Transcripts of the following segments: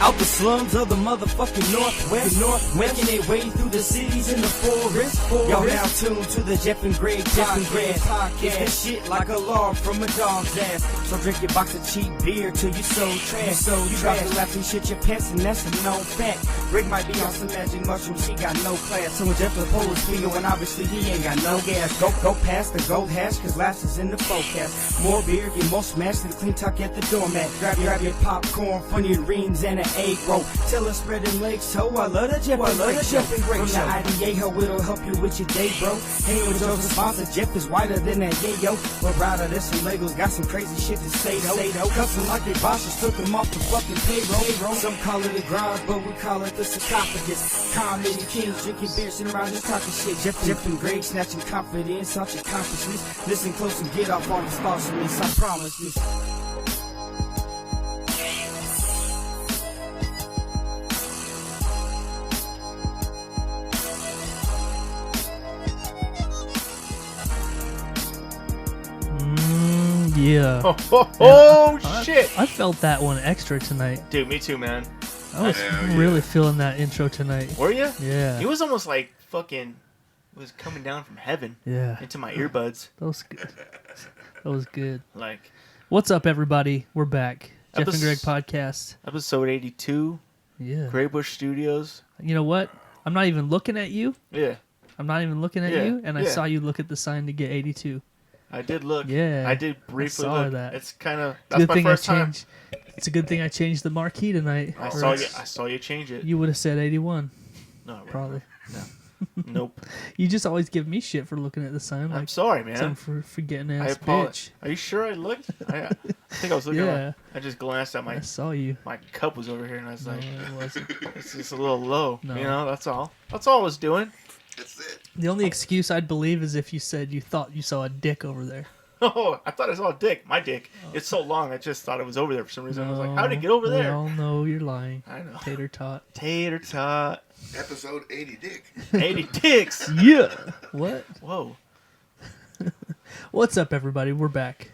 Out the slums of the motherfucking Northwest, making their way through the cities and the forest. Y'all now tuned to the Jeff and Greg podcast. It's that shit like a log from a dog's ass. So drink your box of cheap beer till you so trash. You drop the laps and shit your pants, and that's a known fact. Greg might be on some magic mushrooms, he got no class. So when Jeff the pull his finger, and obviously he ain't got no gas. Go past the gold hash, cause laughs is in the forecast. More beer, get more smashed than clean tuck at the doormat. Grab your popcorn, funny rings, and an egg roll. Tell us spread them legs, so I love the Jeff and Greg show. From the IDA, ho, it'll help you with your day, bro. Hang with Joe's sponsor, Jeff is whiter than that yayo. But rather, there's some Legos, got some crazy shit to say, though. Custom like they bosses took them off the fucking payroll. Some call it a garage, but we call it the sarcophagus. Comedy kings, drinking beer, sitting around just talking shit. Jeff and Greg snatching confidence out your consciousness. Listen close and get off all these thoughts from this, I promise this. Yeah. Shit. I felt that one extra tonight. Dude, me too, man. I was really feeling that intro tonight. Were you? Yeah. It was almost like fucking was coming down from heaven. Yeah. Into my earbuds. That was good. That was good. Like, what's up, everybody? We're back. Jeff and Greg podcast. Episode 82. Yeah. Gray Bush Studios. You know what? I'm not even looking at you. Yeah. I'm not even looking at you, and I saw you look at the sign to get 82. I did look. Yeah. I did briefly saw look. that. It's kind of that's my first time. It's a good thing I changed the marquee tonight. I saw you change it. You would have said 81. No, probably. No. Nope. You just always give me shit for looking at the sign. I'm sorry, man. Some forgetting ass bitch. Are you sure I looked? I think I was looking. Yeah. I just glanced at I saw you. My cup was over here, and I was like, it wasn't. it's just a little low. No. You know, that's all. That's all I was doing. That's it. The only excuse I'd believe is if you said you thought you saw a dick over there. Oh, I thought I saw a dick. My dick. It's so long, I just thought it was over there for some reason. I was like, how did it get over there? We all know you're lying. I know. Tater tot. Tater tot. Episode 80 dick. 80 dicks. Yeah. What? Whoa. What's up, everybody? We're back.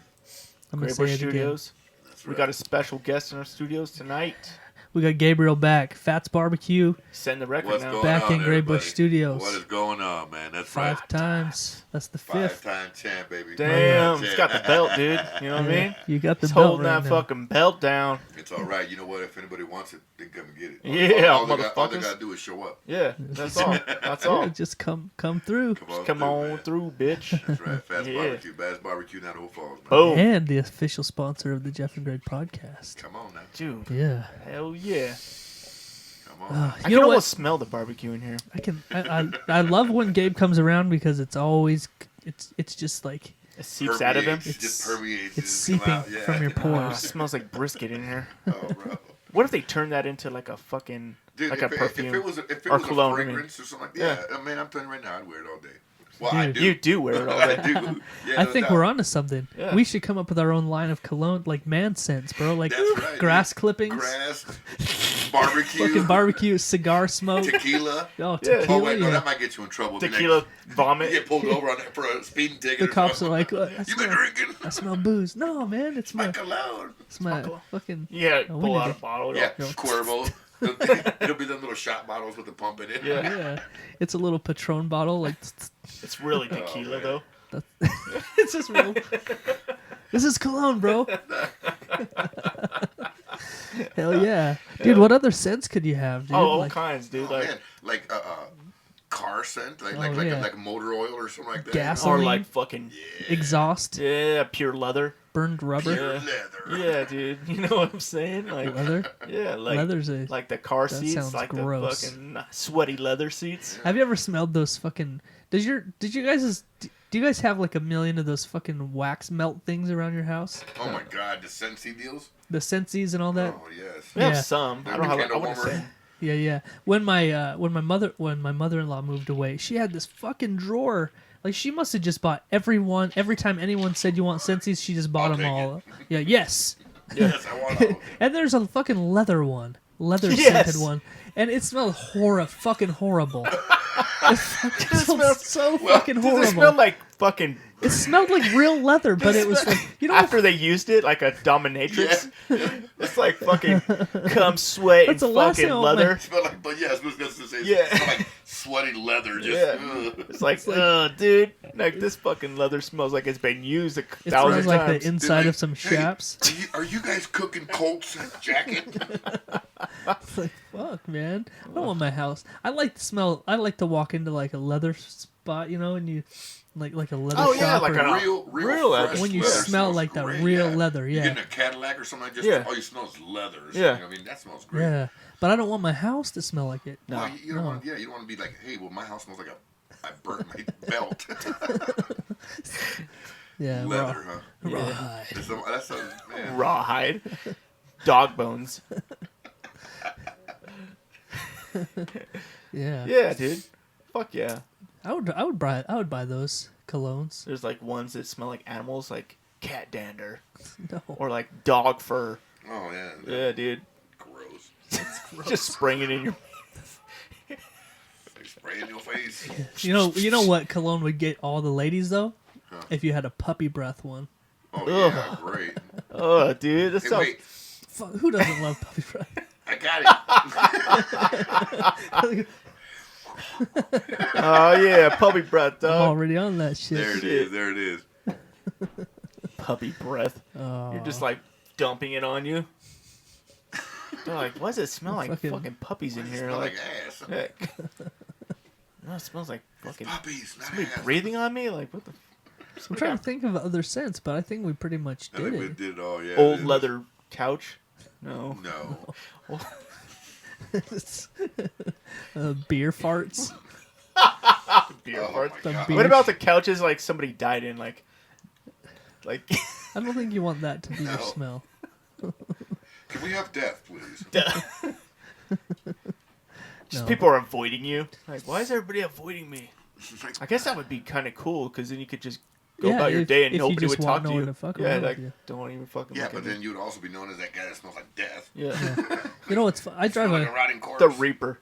I'm going to say it Studios. That's We right. got a special guest in our studios tonight. again. We got Gabriel back. PHATZZ BBQ. Setting the record What's now. going Back on, in Gray everybody? Bush Studios. What is going on, man? That's right. 5 times. That's the 5th. 5-time champ, baby. Damn, 5-time he's champ. got the belt, dude. You know what I mean? You got the He's belt holding right that now. fucking belt down. It's all right. You know what? If anybody wants it, they can come and get it. Yeah, all they motherfuckers. got to do is show up. Yeah, that's all. That's all. Yeah, just come through. Come on man. through, bitch. That's right. Fast Yeah. barbecue. Bass barbecue, not Old Falls, man. Boom. And the official sponsor of the Jeff and Greg podcast. Come on now. Dude, Yeah. hell yeah. Come on. I You can know almost what? smell the barbecue in here. I love when Gabe comes around because it's always it's just like It seeps out of him. It just permeates. it's just come seeping out. Yeah. from your It pores. smells like brisket in here. Oh, bro. What if they turned that into like a fucking Dude, like a perfume? If it was or a cologne, I mean. fragrance or something like that, I mean, I'm telling you right now, I'd wear it all day. Well, Dude. I do. You do wear it all I day. do. Yeah, I no think doubt. we're onto something. Yeah. We should come up with our own line of cologne, like man scents, bro. Like That's right, grass dude. clippings, Grass, barbecue, fucking barbecue, cigar smoke. tequila. Oh, Yeah. tequila. Oh wait, no, Yeah. that might get you in trouble. Be Tequila Like, vomit. you get pulled over on that for a speeding ticket. The or cops are something. like, I "You been smell, drinking? I smell booze. No, man, it's My my, cologne." it's my cologne. fucking. Yeah, Oh, we pull need out to- a bottle. Yeah, No. Cuervo. It'll be them little shot bottles with the pump in it. Yeah. Yeah, it's a little Patron bottle. Like It's really tequila man. though. it's just real. This is cologne, bro. Hell yeah, dude. What other scents could you have, dude? Oh, all Like kinds, dude. Oh, Like man, like car scent, like yeah. like motor oil or something like that. Gas- or gasoline. like fucking exhaust, pure leather. burned rubber, Pure Yeah. leather. Yeah, dude. You know what I'm saying? Like leather. yeah, like Leather's a. like the car That seats, sounds like gross. the fucking sweaty leather seats. Have you ever smelled those fucking? Do you guys have like a million of those fucking wax melt things around your house? Oh my God, the Scentsy deals. The Sensi's and all that. Oh yes. We have Yeah. some. I The don't have. I candle wouldn't warmer. say. Yeah. When my mother-in-law moved away, she had this fucking drawer. Like she must have just bought every time anyone said you want Sensi's, she just bought I'll them take all. Yeah. Yes. Yes, I want all. And there's a fucking leather one, Yes. scented one, and it smelled fucking horrible. It smelled so fucking Does horrible. it smell like fucking It smelled like real leather, but it was like, you know, After they used it like a dominatrix, it's like fucking cum, sweat, That's the and last fucking thing I want leather. It smelled like, but yeah, I was going to say, Yeah. it smelled like sweaty leather. Just, Yeah. It's like, dude, like this fucking leather smells like it's been used a it thousand smells like times. the inside Dude, of some hey, shaps. Are you guys cooking Colt's jacket? It's like, fuck, man. I don't want my house. I like the smell. I like to walk into like a leather spot, you know, and you like a leather Oh, shop. yeah, like or, a- real real leather. fresh when you leather smell smells like that great, real leather, You yeah. get in a Cadillac or something, just Yeah. all you smell is leather. Yeah. I mean, that smells great. yeah. But I don't want my house to smell like it. No. Well, you don't want, you don't want to be like, hey, well, my house smells like I burnt my belt. Yeah, Leather, huh? rawhide. That's a, man. Rawhide, dog bones. Yeah. Yeah, dude. Fuck yeah. I would buy those colognes. There's like ones that smell like animals, like cat dander No. or like dog fur. Oh, yeah. Yeah, dude. Gross. Just spraying it in your. Like spray in your face. You know what cologne would get all the ladies though? Huh. If you had a puppy breath one. Oh, yeah, great. Oh, dude, that Hey, sounds. wait. Fuck, who doesn't love puppy breath? I got it. Oh yeah, puppy breath, I'm dog. already on that shit. There it is. There it is. Puppy breath. Oh. You're just like dumping it on you. They're like, why does it smell like Fucking- fucking puppies in It here? smells Like, like ass. heck. No, it smells like fucking Puppies, not somebody ass. breathing on me. Like, what the I'm trying to think of other scents, but I think we pretty much I did think we it. did it all, yeah. old leather couch? No. No. Beer farts. Beer Oh, farts. my The God. beer- What about the couches like somebody died in? Like I don't think you want that to be your No. smell. Can we have death, please? just No. people are avoiding you. Like, why is everybody avoiding me? I guess that would be kind of cool because then you could just go Yeah, about your if- day and if you nobody just would want talk to no you. one to fuck Yeah, around like with you. don't even fucking Yeah, look but at me. then you would also be known as that guy that smells like death. Yeah, You know what's? I drive Like a a rotting corpse. the Reaper.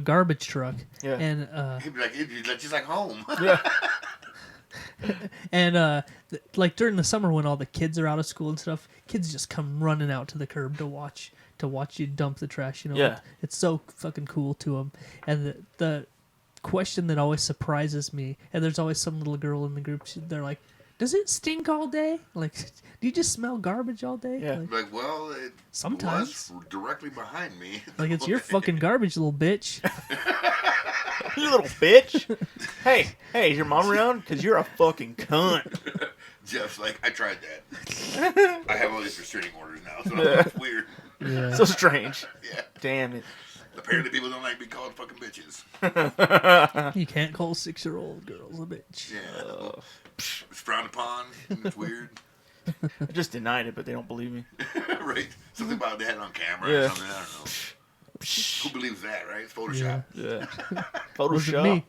garbage truck, Yeah. and He'd be like just like home. Yeah, like during the summer when all the kids are out of school and stuff, kids just come running out to the curb to watch you dump the trash. You know, Yeah. it's so fucking cool to them. And the question that always surprises me, and there's always some little girl in the group. They're like, "Does it stink all day? Like, do you just smell garbage all day?" Yeah. Like, Like, well, it Sometimes. was directly behind me. it's your fucking garbage, little bitch. you little bitch. Hey, is your mom around? Because you're a fucking cunt. Jeff's like, I tried that. I have all these restraining orders now, so it's weird. Yeah. So strange. Yeah. Damn it. Apparently, people don't like being called fucking bitches. You can't call 6-year-old girls a bitch. Yeah. It's frowned upon. It's weird. I just denied it, but they don't believe me. Right? Something about they had it on camera Yeah. or something. I don't know. Who believes that, right? It's Photoshop. Yeah. Wasn't Photoshop. me.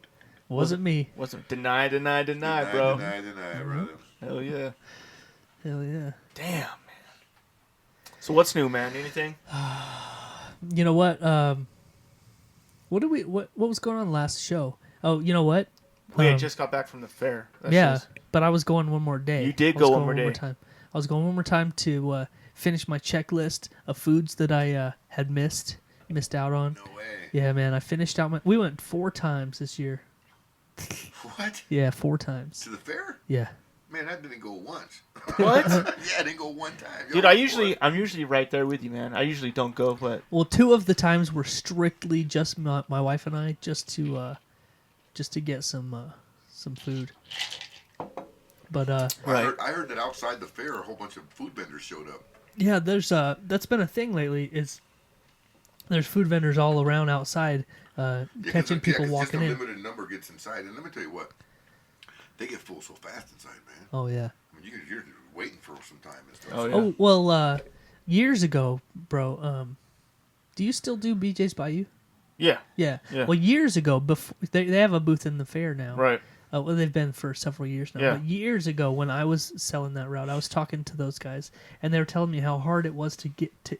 Wasn't me. Wasn't deny, bro. Deny, brother. Hell yeah. Hell yeah. Damn, man. So what's new, man? Anything? You know what? What was going on last show? Oh, you know what? We had just got back from the fair. That Yeah, shit's- but I was going one more day. You did I was go going one more day. time. I was going one more time to finish my checklist of foods that I had missed out on. No way. Yeah, man, I finished out we went 4 times this year. What? Yeah, 4 times. To the fair? Yeah. Man, I didn't go once. What? Yeah, I didn't go one time. Dude, Y'all I'm usually right there with you, man. I usually don't go, but Well, 2 of the times were strictly just my wife and I, just to get some food. But Right. I heard that outside the fair, a whole bunch of food vendors showed up. yeah, there's that's been a thing lately. Is there's food vendors all around outside, catching people walking just a in. limited number gets inside, and let me tell you what, they get full so fast inside, man. Oh yeah. I mean, you're waiting for some time and stuff. Oh, yeah. Oh well, years ago, bro. Do you still do BJ's Bayou? yeah. Yeah. Yeah. Well, years ago, before they have a booth in the fair now. Right. Well, they've been for several years now. Yeah. But years ago, when I was selling that route, I was talking to those guys, and they were telling me how hard it was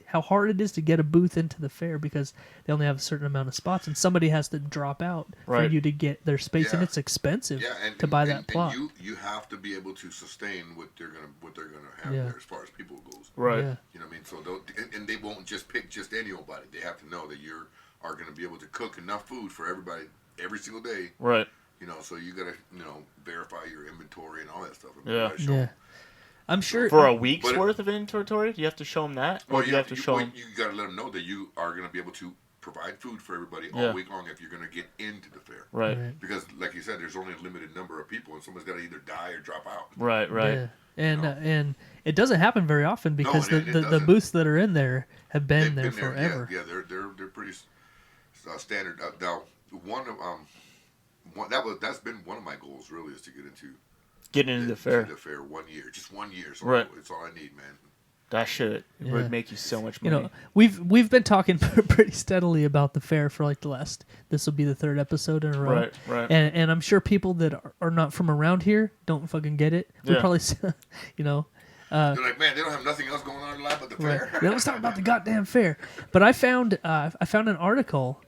how hard it is to get a booth into the fair because they only have a certain amount of spots, and somebody has to drop out for Right. you to get their space, and Yeah. it's expensive Yeah, to buy that plot. And you have to be able to sustain what they're gonna have Yeah. there as far as people goes. Right. Yeah. You know what I mean? So and they won't just pick just anybody. They have to know that you are going to be able to cook enough food for everybody every single day. Right. You know, so you got to verify your inventory and all that stuff. I Yeah. you gotta show Yeah. 'em. I'm sure For a week's But it- worth of inventory, do you have to show them that, or Well, do you have to show them? You got to let them know that you are going to be able to provide food for everybody Yeah. all week long if you're going to get into the fair. Right. Right. Because, like you said, there's only a limited number of people, and someone's got to either die or drop out. Right. Right. Yeah. And it doesn't happen very often because it the doesn't. booths that are in there have been They've there forever. Yeah, they're pretty standard. Now, that's been one of my goals really, is to get into Getting into the fair. The fair 1 year, just 1 year. So Right. it's all I need, man. That shit Yeah. would make you so much You money. know, we've been talking pretty steadily about the fair for like this will be the third episode in a row. Right. Right. And I'm sure people that are not from around here don't fucking get it. We Yeah. probably, you know, They're like, man, they don't have nothing else going on in life but the right. fair. They always talk about the goddamn fair. But I found an article.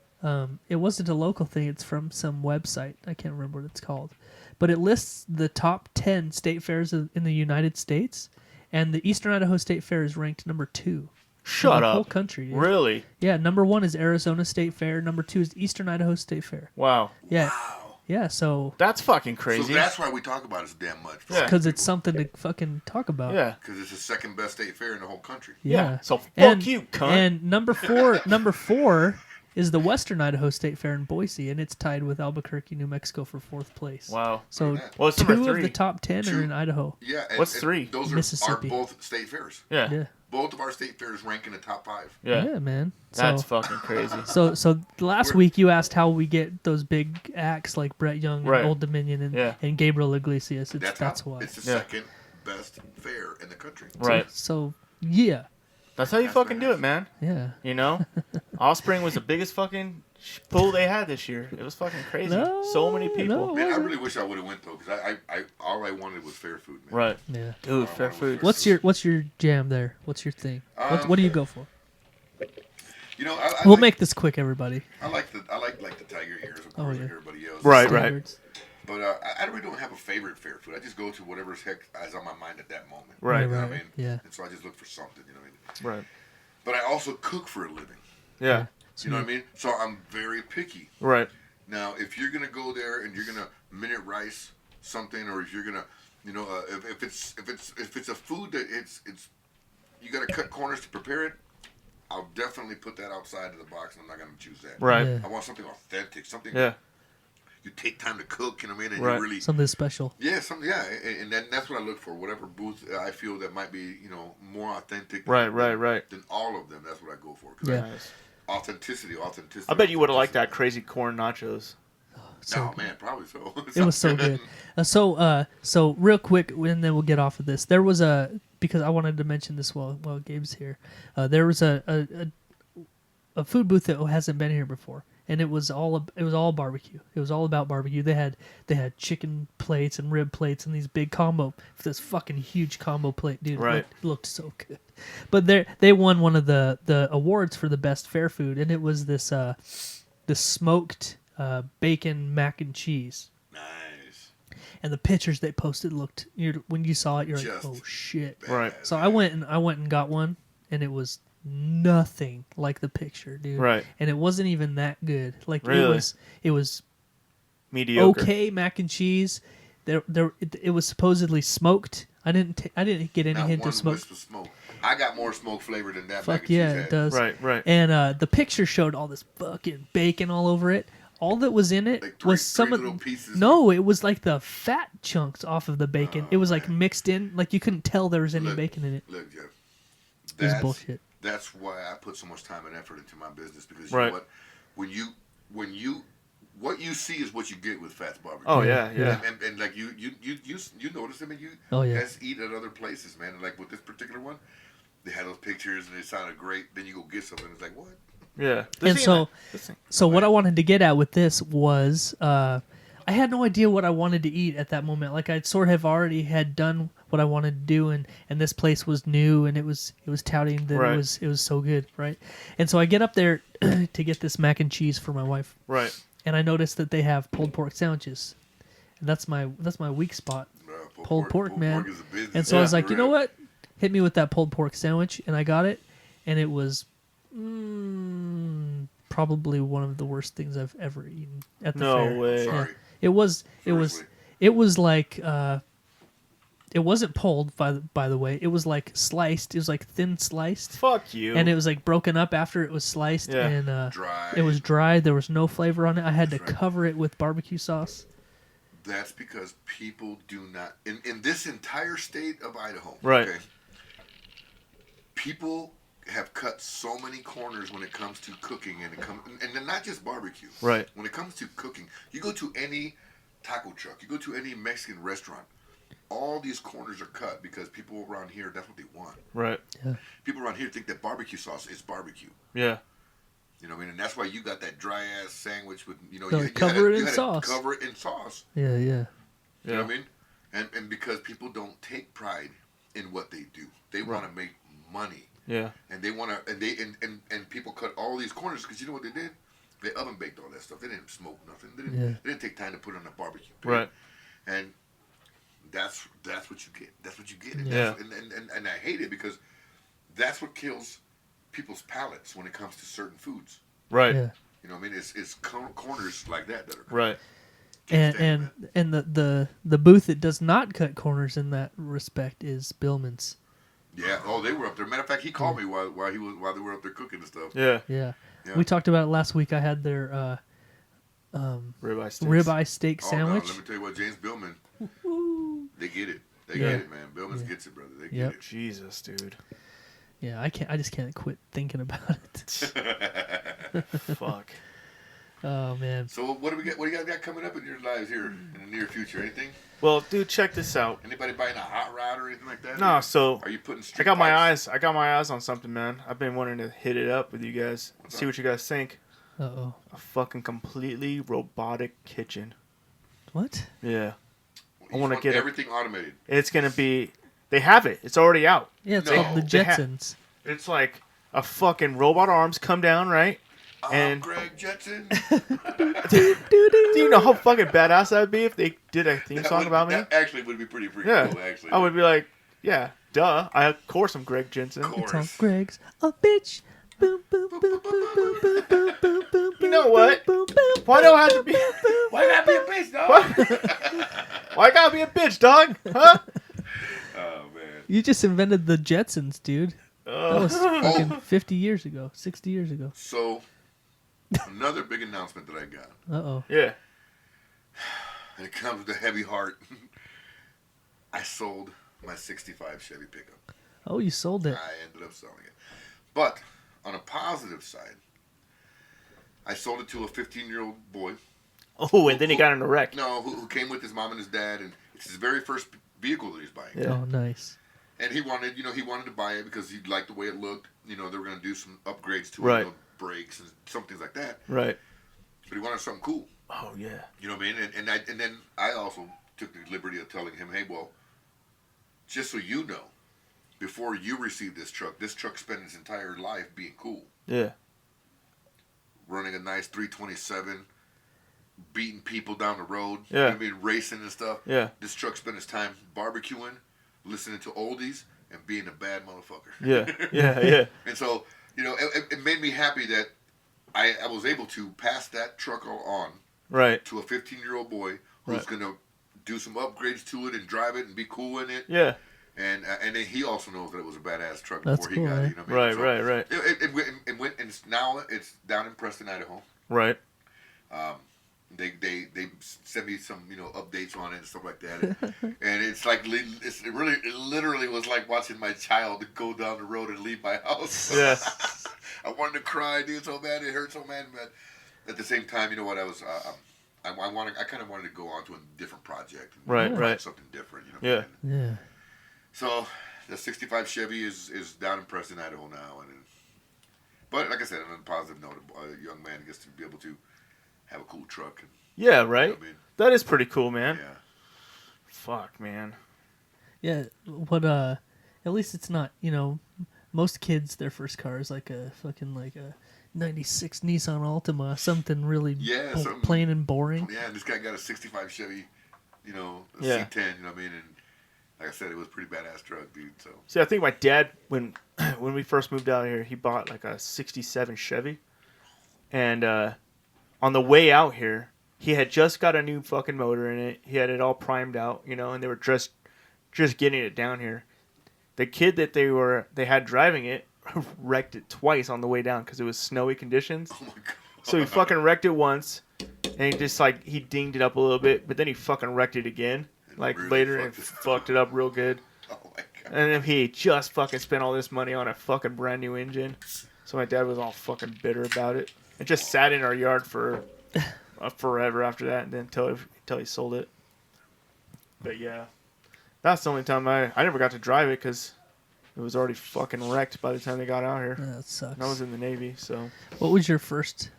It wasn't a local thing. It's from some website. I can't remember what it's called. But it lists the top 10 state fairs in the United States, and the Eastern Idaho State Fair is ranked number 2. Shut in the up. whole country. Dude. Really? Yeah, number 1 is Arizona State Fair. Number 2 is Eastern Idaho State Fair. Wow. Yeah, Wow. yeah. So That's fucking crazy. So that's why we talk about it so damn much. Yeah. because it's something to fucking talk about. yeah. Because it's the second best state fair in the whole country. Yeah. So fuck And- you, cunt. And number four is the Western Idaho State Fair in Boise, and it's tied with Albuquerque, New Mexico for 4th place. Wow. So Look at that. What's 2 number of 3? the top 10 Two. are in Idaho. Yeah. And, What's and 3? Those are Mississippi. both state fairs. Yeah. Yeah. Both of our state fairs rank in the top 5. Yeah. Yeah, man. That's So, fucking crazy. so last We're- week you asked how we get those big acts like Brett Young and Right. Old Dominion and, Yeah. and Gabriel Iglesias. That's how, why. It's the Yeah. second best fair in the country. Right. So yeah, That's how you That's fucking what do it it, man. yeah. You know? Offspring was the biggest fucking pull they had this year. It was fucking crazy. No, So many people. no. Man, I really wish I would have went though, because I all I wanted was fair food, man. Right. Yeah. Dude, fair food. What's your jam there? What's your thing? What do you go for? You know, We'll make this quick, everybody. I like the tiger ears, of course, yeah. like everybody else. Right. Standards. But I really don't have a favorite fair food. I just go to whatever's heck is on my mind at that moment. Right. You know what I Right. mean? Yeah. And so I just look for something. You know what I mean? Right. But I also cook for a living. Yeah. So You know what I mean? So I'm very picky. Right. Now, if you're gonna go there and you're gonna minute rice something, or if you're gonna, if it's a food that it's you gotta cut corners to prepare it, I'll definitely put that outside of the box, and I'm not gonna choose that. Right. Yeah. I want something authentic, something Yeah. you take time to cook. You know what I mean? And Right. you really, Something special. yeah, something, yeah, and that's what I look for. Whatever booth I feel that might be, more authentic. Right. Right. Than all of them. That's what I go for. 'Cause Yeah. Nice. authenticity. I bet you would have liked that crazy corn nachos. So No, man, probably so. it was so good. So real quick, and then we'll get off of this. There was because I wanted to mention this while Gabe's here. There was a food booth that hasn't been here before, and it was all barbecue. It was all about barbecue. They had chicken plates and rib plates and these big this fucking huge combo plate, dude. Right. It looked so good. But they won one of the awards for the best fair food, and it was this smoked bacon mac and cheese. Nice. And the pictures they posted looked. When you saw it, you're like, Just "Oh shit!" Right. So I went and got one, and it was nothing like the picture, dude. Right. And it wasn't even that good. Like Really? it was Mediocre. okay mac and cheese. It was supposedly smoked. I didn't get any Not hint one of smoke. wisp of smoke. I got more smoke flavor than that. mac Fuck and cheese yeah, had. it does. Right. And the picture showed all this fucking bacon all over it. All that was in it Like three- was some three of little pieces. No, it was like the fat chunks off of the bacon. It was like man. mixed in, like you couldn't tell there was any Look, bacon in it. Look, Jeff. It was That's bullshit. That's why I put so much time and effort into my business, because Right. you know what? What you see is what you get with FATZZ BBQ. Oh yeah. And like you notice them, and you Oh, yeah. guys eat at other places, man. And like with this particular one, they had those pictures and it sounded great. Then you go get something, it's like, what? Yeah. And This thing- so what I wanted to get at with this was I had no idea what I wanted to eat at that moment. Like I sort of already had done what I wanted to do, and this place was new, and it was touting that Right. it was so good, right? And so I get up there to get this mac and cheese for my wife, Right. and I noticed that they have pulled pork sandwiches, and that's my weak spot, pulled pork, man. Is a business. And so I was like, you know what? Hit me with that pulled pork sandwich, and I got it, and it was probably one of the worst things I've ever eaten at the fair. No way. Sorry. It was Seriously. like it wasn't pulled by the way. It was like sliced. It was like thin sliced, Fuck you. and it was like broken up after it was sliced, Yeah. and Dry. it was dry. There was no flavor on it. I had to cover it with barbecue sauce. That's because people do not in this entire state of Idaho. Right. Okay, people have cut so many corners when it comes to cooking, and then not just barbecue. Right. When it comes to cooking, you go to any taco truck, you go to any Mexican restaurant, all these corners are cut because people around here, that's what they want. Right. People around here think that barbecue sauce is barbecue. Yeah. You know what I mean? And that's why you got that dry ass sandwich with, you know, No, you cover it you in had to sauce. cover it in sauce. Yeah, yeah. You know Yeah. what I mean? And because people don't take pride in what they do, they want to make money, Yeah. and they want to, and people cut all these corners because you know what they did? They oven baked all that stuff. They didn't smoke nothing. They didn't take time to put it on a barbecue. Right. And that's what you get. That's what you get. Yeah. And I hate it because that's what kills people's palates when it comes to certain foods. Right. Yeah. You know what I mean? It's corners like that are Right. Can't stand And the booth that does not cut corners in that respect is Billman's. Yeah. Oh, they were up there. Matter of fact, he called me while they were up there cooking and stuff. Yeah. Yeah. Yeah. We talked about it last week. I had their Ribeye steaks. ribeye steak Oh, sandwich. no, let me tell you what, James Billman, they get it. They Yeah. get it, man. Billman's gets it, brother. They get Yep. it. Jesus, dude. Yeah, I just can't quit thinking about it. Fuck. Oh man. So what do we get? What do you guys got coming up in your lives here in the near future? Anything? Well, dude, check this out. Anybody buying a hot rod or anything like that? No, so Are you putting? I street got my pipes? eyes on something, man. I've been wanting to hit it up with you guys. What's See up? what you guys think. Uh-oh. A fucking completely robotic kitchen. What? Yeah. Each I wanna one- get a- everything automated. It's gonna be. They have it. It's already out. Yeah, it's No. called the They ha- Jetsons. It's like a fucking robot arms come down, right? I'm Greg Jetson. Do you know how fucking badass that would be if they did a theme song about me? That actually would be pretty freaking Yeah. cool. Actually, I would be like, yeah, duh. Of course I'm Greg Jensen. Of course. It's all Greg's a bitch. Boom, boom, boom, boom, boom, boom, boom, boom, boom. You know what? Boom, boom, Why do I have to be? Why gotta be a bitch, dog? What? Why I gotta be a bitch, dog? Huh? Oh man. You just invented the Jetsons, dude. That was fucking 50 years ago, 60 years ago. So another big announcement that I got, Uh-oh. Yeah. and it comes with a heavy heart. I sold my '65 Chevy pickup. Oh, you sold it. I ended up selling it. But on a positive side, I sold it to a 15-year-old boy. Oh, and then he got in a wreck. No, who came with his mom and his dad, and it's his very first vehicle that he's buying. Yeah. Oh, nice. And he wanted to buy it because he liked the way it looked. You know, they were going to do some upgrades to Right. it, you know, brakes and some things like that. Right. But he wanted something cool. Oh yeah. You know what I mean? And then I also took the liberty of telling him, hey, well, just so you know, before you receive this truck spent its entire life being cool. Yeah. Running a nice 327, beating people down the road. Yeah. You know what I mean? Racing and stuff. Yeah. This truck spent its time barbecuing, listening to oldies, and being a bad motherfucker. Yeah. Yeah. Yeah. And so, you know, it made me happy that I was able to pass that truck on Right. to a 15-year-old boy who's Right. going to do some upgrades to it and drive it and be cool in it. Yeah. And then he also knows that it was a badass truck That's before he cool, got eh? it. You know what I mean? Right. Right. Right. It went, and now it's down in Preston, Idaho. Right. They sent me some, you know, updates on it and stuff like that, and it's like it literally was like watching my child go down the road and leave my house. Yeah. I wanted to cry, dude, so bad. It hurt so bad, but at the same time, you know what? I was I kind of wanted to go on to a different project. And Right, try right. something different. You know. Yeah. And Yeah. so the '65 Chevy is down in Preston, Idaho now, but like I said, on a positive note, a young man gets to be able to have a cool truck and Yeah, right. You know what I mean? That is pretty cool, man. Yeah. Fuck, man. Yeah, what at least it's not, most kids their first car is like a fucking like a 96 Nissan Altima, something really Yeah, something- plain and boring. Yeah, and this guy got a 65 Chevy, a Yeah. C10, you know what I mean? And like I said, it was a pretty badass truck, dude. So See, I think my dad, when we first moved out here, he bought like a '67 Chevy, and on the way out here, he had just got a new fucking motor in it. He had it all primed out, and they were just getting it down here. The kid that they had driving it wrecked it twice on the way down because it was snowy conditions. oh my god. So he fucking wrecked it once, and he just he dinged it up a little bit, but then he fucking wrecked it again, Really later, and fucked it up. fucked it up real good. Oh my god. And then he just fucking spent all this money on a fucking brand new engine. So my dad was all fucking bitter about it. It just sat in our yard for forever after that, and then until he sold it. But yeah, that's the only time I never got to drive it because it was already fucking wrecked by the time they got out here. That sucks. And I was in the Navy, so What was your first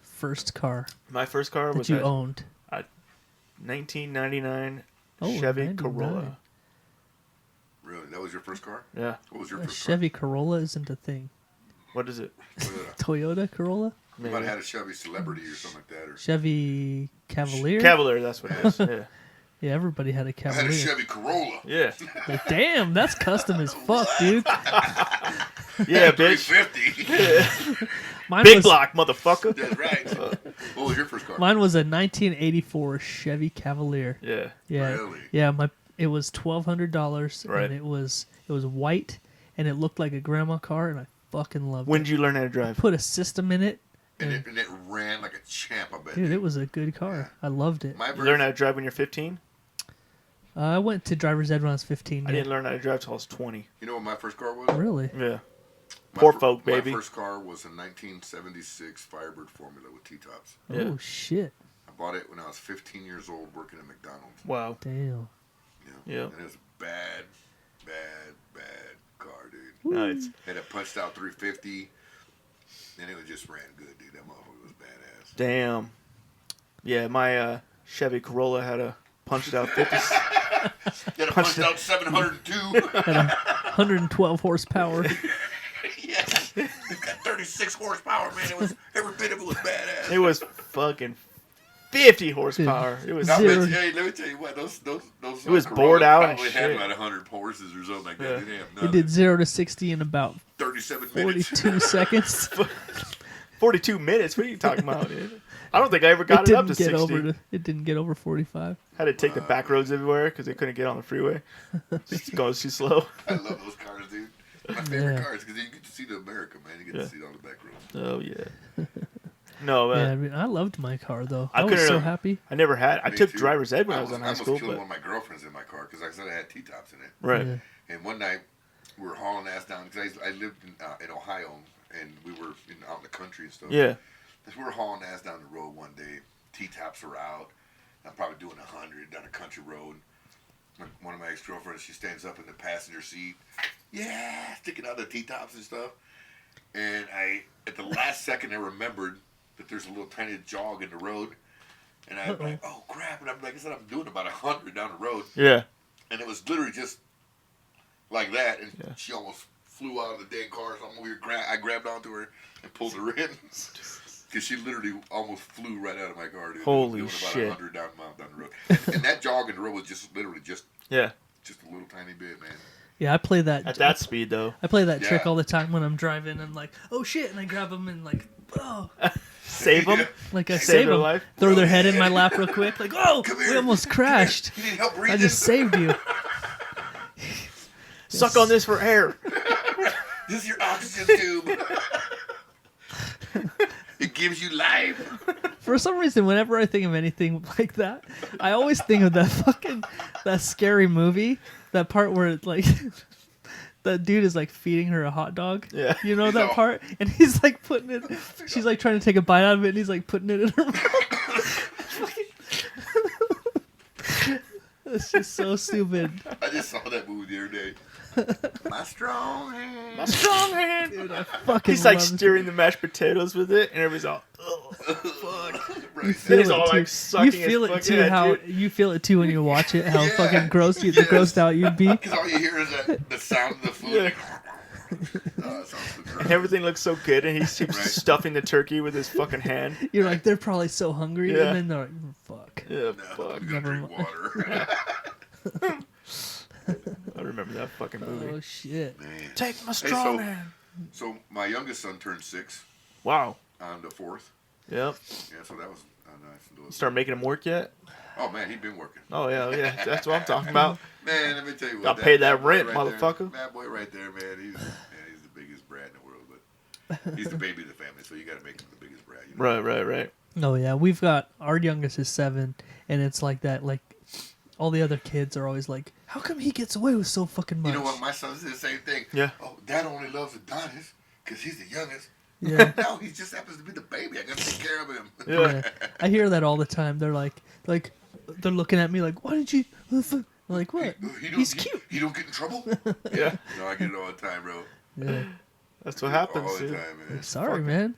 car my first car that was you a owned? 1999 Oh, Chevy 99. Corolla. Really? That was your first car? Yeah. What was your A first Chevy Corolla isn't a thing. What is it? car? Toyota. Toyota Corolla? You might Maybe. have had a Chevy Celebrity or something like that. Or Chevy Cavalier? Cavalier, that's what it is. Yeah. Yeah, everybody had a I had Cavalier. a Chevy Corolla. Yeah. Like, damn, that's custom as fuck, dude. Yeah, bitch. 350. Mine Big was, block, motherfucker. That's right. What was your first car? Mine was a 1984 Chevy Cavalier. Yeah. Yeah, Really? yeah. It was $1,200, Right. and it was white, and it looked like a grandma car, and I fucking loved When it. did you learn how to drive? Put a system in it, And it ran like a champ, I bet. dude. It was a good car. I loved it. My You very learn how to drive when you're 15? I went to driver's ed when I was 15. I yeah. didn't learn how to drive till I was 20. You know what my first car was? Really? Yeah. My Poor fir- folk, baby. My first car was a 1976 Firebird Formula with T-tops. Yeah. Oh shit! I bought it when I was 15 years old working at McDonald's. Wow. Damn. Yeah. And it was a bad car, dude. Nice. Had a punched out 350, and it just ran good, dude. That motherfucker was badass. Damn. Yeah, my Chevy Corolla had a punched out 50. Got a punched out 702. 112 horsepower. Yeah. It's got 36 horsepower, man. It was every bit of it was badass. It was fucking 50 horsepower. It was Now, Zero. hey, let me tell you what, those It was Corollas bored out and probably had shit. about 100 horses or something like that. Yeah. They didn't have It nothing. did 0 to 60 in about 37 minutes. 42 seconds. 42 minutes. What are you talking about, dude? I don't think I ever got it it up to didn't get 60. over. It didn't get over 45. Had to take the back roads everywhere because they couldn't get on the freeway. Just goes too slow. I love those cars, dude. My favorite Yeah. cars because you get to see the America, man. You get to see it on the back roads. Oh, yeah. No, Yeah, I man. mean, I loved my car though. I I was couldn't- so happy. I never had. I Me took too. driver's ed when I was in I high almost school. killed But, one of my girlfriends in my car because, like I said, I had T-tops in it. right. Yeah. And one night, we were hauling ass down because I lived in Ohio, and we were out in the country and stuff. Yeah. So we were hauling ass down the road one day. T-tops were out. I'm probably doing 100 down a country road. One of my ex-girlfriends, she stands up in the passenger seat. Yeah, sticking out the T-tops and stuff. And at the last second, I remembered that there's a little tiny jog in the road. And I'm like, oh, crap. And I'm like I said, I'm doing about 100 down the road. Yeah. And it was literally just like that. And Yeah. she almost flew out of the dead car. So I grabbed onto her and pulled her in. Because she literally almost flew right out of my car. Dude. Holy doing shit. about 100 down the road. And that jog in the road was just literally just Yeah. a little tiny bit, man. Yeah, I play that. At that speed, though. I play that trick Yeah. all the time when I'm driving. I'm like, oh shit, and I grab them and like, oh, Save them. like I Save save their them. life? Throw their head in my lap real quick. Like, oh, Come we here. almost crashed. You need help breathing? I just saved you. Suck on this for air. This is your oxygen tube. It gives you life. For some reason, whenever I think of anything like that, I always think of that scary movie. That part where it's like that dude is like feeding her a hot dog. Yeah. You know He's that all- part? And he's like putting it, she's like trying to take a bite out of it and he's like putting it in her mouth. It's just so stupid. I just saw that movie the other day. My strong hand. My strong hand. Dude, I fucking He's like love it. stirring the mashed potatoes with it, and everybody's all, oh, fuck. Right. You feel He's it all too. like sucking You feel his it fucking too. head, How dude. you feel it too when you watch it. How Yeah. fucking gross the Yes. grossed out you'd be. Because all you hear is the sound of the food. Yeah. Oh, it sounds so gross. And everything looks so good, and he's Right. stuffing the turkey with his fucking hand. You're like, they're probably so hungry, Yeah. and then they're like, fuck. Yeah, No, fuck. I'm gonna drink water. I remember that fucking movie. Oh shit. Man. Take my Hey, strong hand. So my youngest son turned 6 Wow. on the 4th. Yep. Yeah, so that was nice. You start making him work yet? Oh man, he'd been working. Oh yeah. That's what I'm talking about. Man, let me tell you what. Gotta pay that boy rent, right motherfucker. There, that boy right there, man. He's the biggest brat in the world, but he's the baby of the family, so you got to make him the biggest brat. You know? Right. No, yeah, we've got our youngest is 7, and it's like that. Like all the other kids are always like, "How come he gets away with so fucking much?" You know what? My son said the same thing. Yeah. Oh, Dad only loves Adonis because he's the youngest. Yeah. Now he just happens to be the baby. I got to take care of him. Yeah. Yeah. I hear that all the time. They're like they're looking at me like, "Why did you?" What the fuck?" I'm like, what? He's cute. He don't get in trouble. Yeah. No, I get it all the time, bro. Yeah. That's what happens, All the dude. time, man. Sorry, man.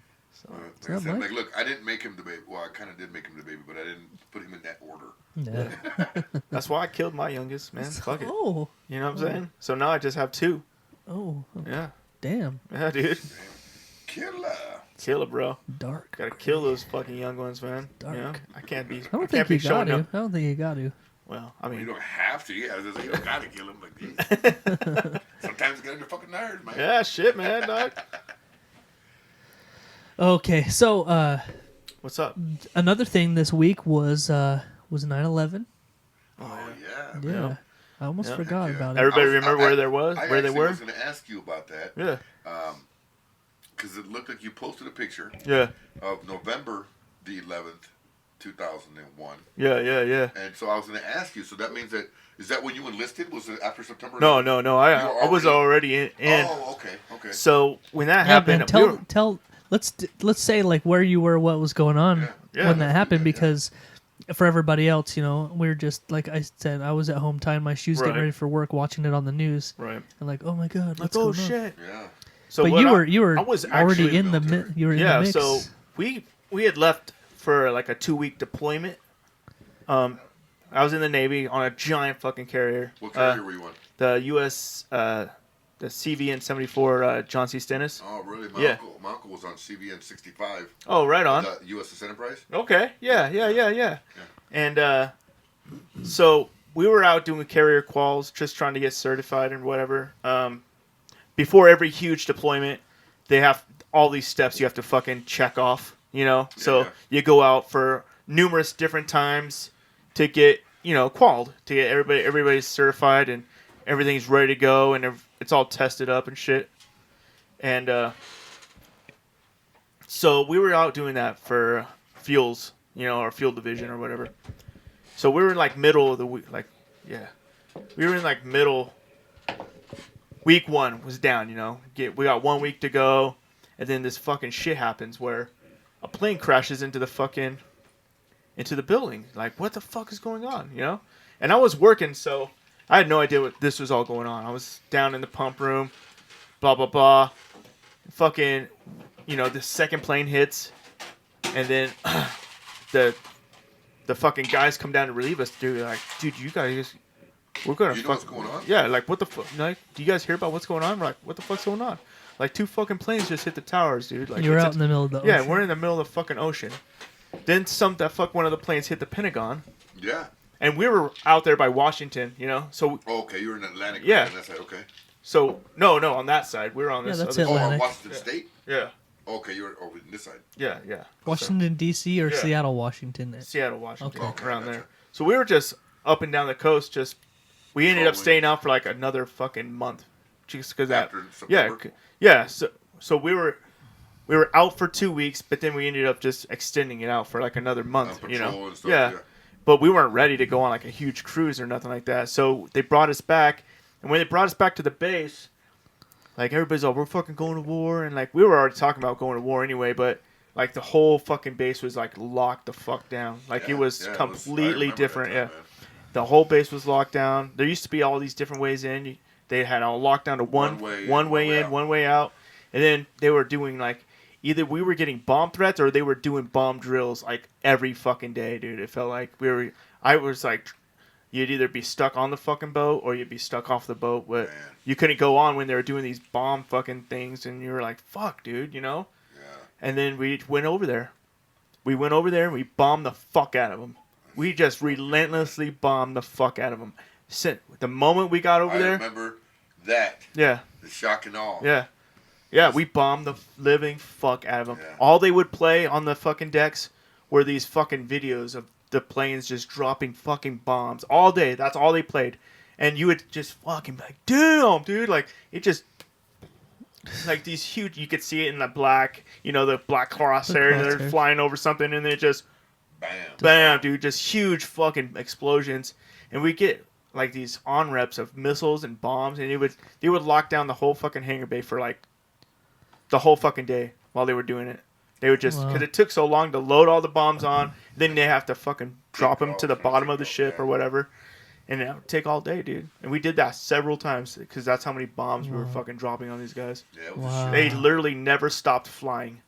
Like, I not said, much. like, look, I didn't make him the baby. Well, I kind of did make him the baby, but I didn't put him in that order. Yeah. That's why I killed my youngest, man. Fuck it. Oh. You know what I'm saying? So now I just have 2. Oh. Yeah. Damn. Yeah, dude. Killer. Kill it, bro. Dark. Gotta kill those fucking young ones, man. Dark. You know? I can't be. I don't can't think be you got showing to. up. I don't think you got to. Well, I You mean, don't have to. Yeah, you don't got to kill him. But geez. Sometimes you get on your fucking nerves, man. yeah, shit, man, dog. Okay, so What's up? another thing this week was 9/11. Oh, yeah. Yeah. Yeah. I almost Yeah. forgot Yeah. about it. Everybody I was- remember where there was, I where they actually were? was going to ask you about that. Yeah, Because it looked like you posted a picture yeah, of November the 11th, 2001. yeah. And so I was going to ask you, so that means that, is that when you enlisted? Was it after September? No. 11th? I was already in. Oh, okay. So when that Yeah, happened, man, tell. Let's say like where you were, what was going on Yeah, when let's that do happened, that, yeah. because for everybody else, we're just like I said, I was at home tying my shoes, Right. getting ready for work, watching it on the news, right? and like, oh my god, Like, what's oh going on? shit. Yeah. So But what you were I was already actually- in the military. you were in Yeah, the mix. so we had left for like a 2-week deployment. I was in the Navy on a giant fucking carrier. What carrier were you on? The U.S. The CVN 74 John C. Stennis. Oh, really? Yeah. My uncle was on CVN 65. Oh, right on. The USS Enterprise? Okay. Yeah. And so we were out doing carrier quals, just trying to get certified and whatever. Before every huge deployment, they have all these steps you have to fucking check off, So Yeah. you go out for numerous different times to get, qualled, to get everybody's certified and everything's ready to go and it's all tested up and shit. And so we were out doing that for fuels, our fuel division or whatever. So we were in like middle of the week, we were in like middle. Week 1 was down, we got 1 week to go, and then this fucking shit happens where a plane crashes into the building. Like, what the fuck is going on, And I was working, so I had no idea what this was all going on. I was down in the pump room, blah, blah, blah. Fucking, the second plane hits, and then the fucking guys come down to relieve us, dude. Like, dude, you guys, we're gonna You know what's going on? Yeah, like, what the fuck? Like, do you guys hear about what's going on? We're like, what the fuck's going on? Like, 2 fucking planes just hit the towers, dude. Like, you were it's out in the middle of the yeah, ocean. we're in the middle of the fucking ocean. Then one of the planes hit the Pentagon, Yeah. and we were out there by Washington, So, Oh, okay, you were in Atlantic. Yeah. On that side, okay. no, on that side. We were on this. that's other it. Oh, on Atlantic. Washington State? Yeah, Okay, you were over on this side. yeah. Washington D.C. or Yeah. Seattle, Washington. Seattle, Washington, Okay. around gotcha. there. So we were just up and down the coast. We ended up Following. staying out for like another fucking month, just because that. After Yeah, September? yeah. So we were out for 2 weeks, but then we ended up just extending it out for like another month. On patrol and stuff, yeah. yeah. But we weren't ready to go on like a huge cruise or nothing like that. So they brought us back, and when they brought us back to the base, like everybody's all, we're fucking going to war, and like we were already talking about going to war anyway, but like the whole fucking base was like locked the fuck down. Like Yeah, it was yeah, completely I remember different. that Yeah. time, man. The whole base was locked down. There used to be all these different ways in. They had on lockdown to one way in, out. one way out, and then they were doing like either we were getting bomb threats or they were doing bomb drills like every fucking day, dude. It felt like I was like, you'd either be stuck on the fucking boat or you'd be stuck off the boat, but you couldn't go on when they were doing these bomb fucking things, and you were like, fuck, dude, you know? Yeah. And then we went over there. We went over there and we bombed the fuck out of them. We just relentlessly bombed the fuck out of them. The moment we got over there. I remember that. Yeah. The shock and awe. Yeah. Yeah, we bombed the living fuck out of them. Yeah. All they would play on the fucking decks were these fucking videos of the planes just dropping fucking bombs all day. That's all they played. And you would just fucking be like, damn, dude. Like, it just, like these huge, you could see it in the black, you know, the black crosshair. They're flying over something and it just, bam, dude. Just huge fucking explosions. And we get like these on-reps of missiles and bombs. And they would lock down the whole fucking hangar bay for like the whole fucking day while they were doing it. They would just, because it took so long to load all the bombs on, then they have to fucking drop them to the bottom of the ship or whatever. And it would take all day, dude. And we did that several times because that's how many bombs we were fucking dropping on these guys. Yeah, it was They literally never stopped flying.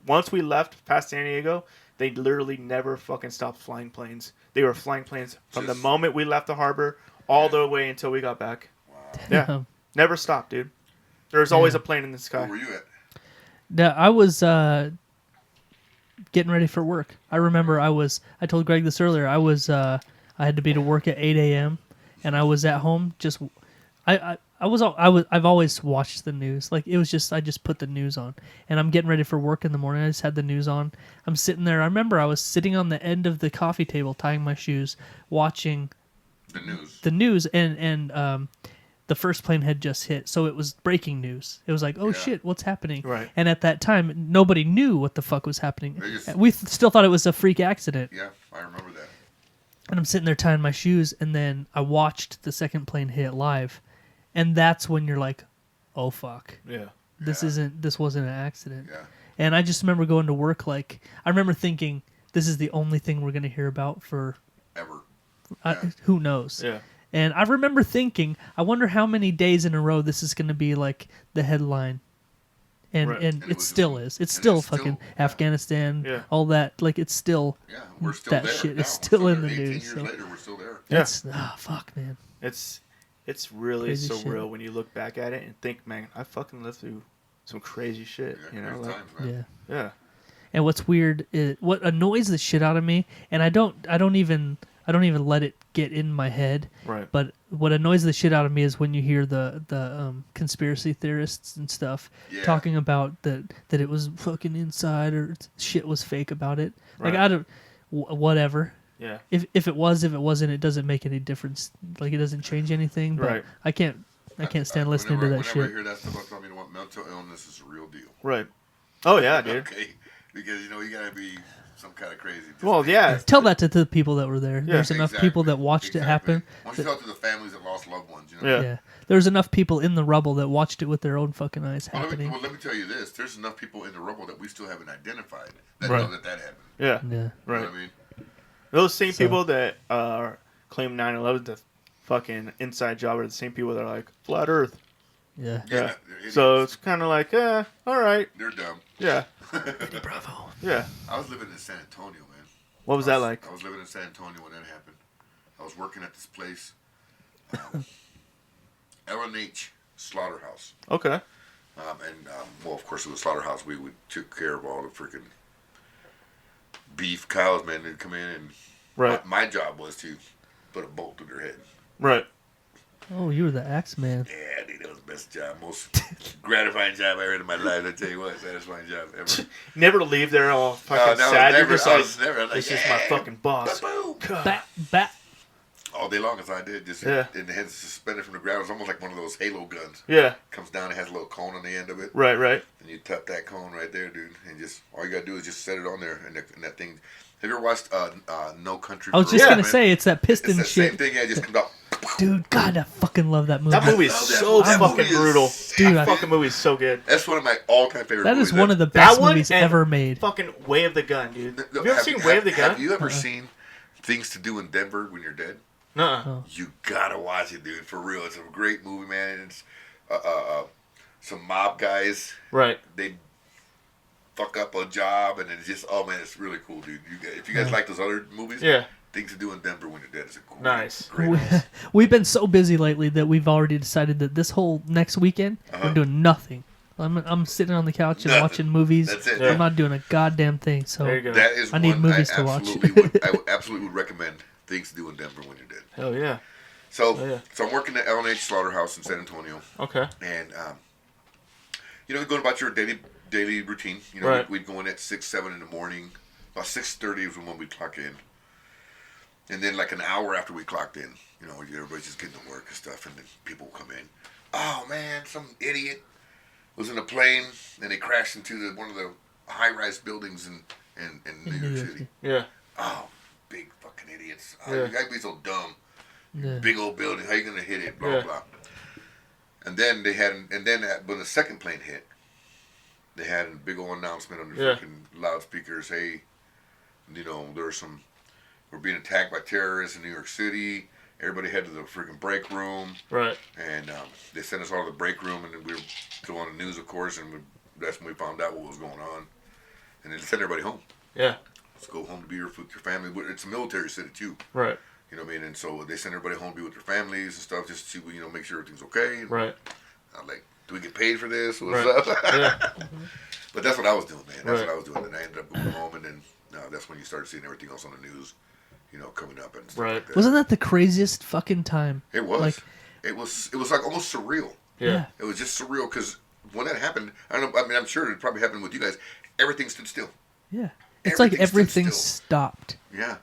Once we left past San Diego, they literally never fucking stopped flying planes. They were flying planes from the moment we left the harbor all the way until we got back. Wow. Yeah. Never stopped, dude. There's always a plane in the sky. Where were you at? Yeah, I was getting ready for work. I remember I told Greg this earlier. I had to be to work at 8 a.m. and I was at home I've always watched the news. Like it was just, I just put the news on and I'm getting ready for work in the morning. I just had the news on. I'm sitting there. I remember I was sitting on the end of the coffee table, tying my shoes, watching the news and the first plane had just hit, so it was breaking news. It was like, oh shit, what's happening? Right. And at that time, nobody knew what the fuck was happening. We still thought it was a freak accident. Yeah, I remember that. And I'm sitting there tying my shoes, and then I watched the second plane hit live, and that's when you're like, oh fuck. Yeah. This wasn't an accident. Yeah. And I just remember going to work like, I remember thinking, this is the only thing we're going to hear about for... Ever. Who knows? Yeah. And I remember thinking, I wonder how many days in a row this is going to be like the headline. And it still is. It's still fucking Afghanistan, all that. Like, it's still... Yeah, we're still that there. shit now. is still in the 18 news. years So. later, we're still there. Yeah. Fuck, man. It's really Crazy surreal shit. when you look back at it and think, man, I fucking lived through some crazy shit. Yeah, You know, there's like, times, man. Yeah. yeah. And what's weird is what annoys the shit out of me, and I don't even let it get in my head. Right. But what annoys the shit out of me is when you hear the conspiracy theorists and stuff talking about that it was fucking inside or shit was fake about it. Right. Like I don't whatever. Yeah. If it wasn't, it doesn't make any difference. Like it doesn't change anything. But Right. I can't stand listening to that whenever shit. I hear that stuff, I tell me, you know what, mental illness is a real deal. Right. Oh, yeah, dude. Okay, because, you know, you gotta be some kind of crazy. Well, yeah. Tell that to the people that were there. Yeah. There's enough people that watched it happen. Once you talk to the families that lost loved ones, you know. Yeah. There's enough people in the rubble that watched it with their own fucking eyes Well, happening. let me tell you this. There's enough people in the rubble that we still haven't identified that Right. know that happened. Yeah. Yeah. Right. You know what I mean? Those same people that claim 9/11 the fucking inside job are the same people that are like, flat Earth. Yeah. Yeah. they're So idiots. it's kind of like, all right. They're dumb. Yeah. Bravo. Yeah. I was living in San Antonio, man. What was that like? I was living in San Antonio when that happened. I was working at this place, L&H Slaughterhouse. Okay. Well, of course, it was Slaughterhouse. We took care of all the freaking beef cows, man. They'd come in, and Right. my job was to put a bolt through their head. Right. Oh, you were the axe man. Yeah, dude, that was the best job, most gratifying job I ever had in my life. I tell you what, satisfying job ever. Never leave there all fucking No, sad. never, You're just I like, was never, like, this is my fucking boss. Boom. God. Bat. All day long, as I did, just Yeah. and the head suspended from the ground. It was almost like one of those Halo guns. Yeah. Comes down, it has a little cone on the end of it. Right. Right. And you tap that cone right there, dude, and just all you gotta do is just set it on there, and that thing. Have you ever watched No Country? I was for just Old gonna Men? say it's that piston It's that shit. same thing. Yeah, it just comes out. Dude, God, I fucking love that movie. That movie is love that so movie. That fucking movie is brutal. sick, Dude, That fucking movie is so good. That's one of my all-time favorite. That movies. is one of the best one movies and ever made. Fucking Way of the Gun, dude. No, Have you ever seen Way of the Gun? Have you ever seen Things to Do in Denver when you're dead? Nuh-uh. You gotta watch it, dude. For real, it's a great movie, man. It's some mob guys. Right. They fuck up a job, and it's just it's really cool, dude. If you guys like those other movies, Yeah. Things to Do in Denver When You're Dead is a cool, Nice. great. We've been so busy lately that we've already decided that this whole next weekend we're doing nothing. I'm sitting on the couch and Nothing. watching movies. That's it. I'm not doing a goddamn thing. So There you go. That is I need one movies I to watch. I absolutely would recommend Things to Do in Denver When You're Dead. Hell yeah. So, Oh, yeah. so I'm working at L&H Slaughterhouse in San Antonio, Okay. and going about your daily routine. You know, Right. we'd go in at 6, 7 in the morning. About 6:30 is when we'd clock in, and then like an hour after we clocked in, everybody's just getting to work and stuff, and then people will come in. Oh man, some idiot was in a plane and they crashed into one of the high-rise buildings in New York City. Yeah. Oh, big fucking idiots! Yeah. You gotta be so dumb. Yeah. Big old building. How you gonna hit it? Blah Yeah. blah. And then when the second plane hit, they had a big old announcement on the Yeah. freaking loudspeakers. Hey, we're being attacked by terrorists in New York City. Everybody head to the freaking break room. Right. And they sent us all to the break room, and we were still on the news, of course, and that's when we found out what was going on. And they sent everybody home. Yeah. Let's go home to be with your family. It's a military city too. Right. You know what I mean? And so they send everybody home to be with their families and stuff, just to see, make sure everything's okay. Right. I'm like, do we get paid for this? What's Right. up? Yeah. But that's what I was doing, man. That's Right. what I was doing. And I ended up going home, and then that's when you started seeing everything else on the news, coming up and stuff Right. like that. Wasn't that the craziest fucking time? It was. Like, It was like almost surreal. Yeah. It was just surreal because when that happened, I don't know. I mean, I'm sure it probably happened with you guys. Everything stood still. yeah. It's like Everything stood everything still. stopped. Yeah.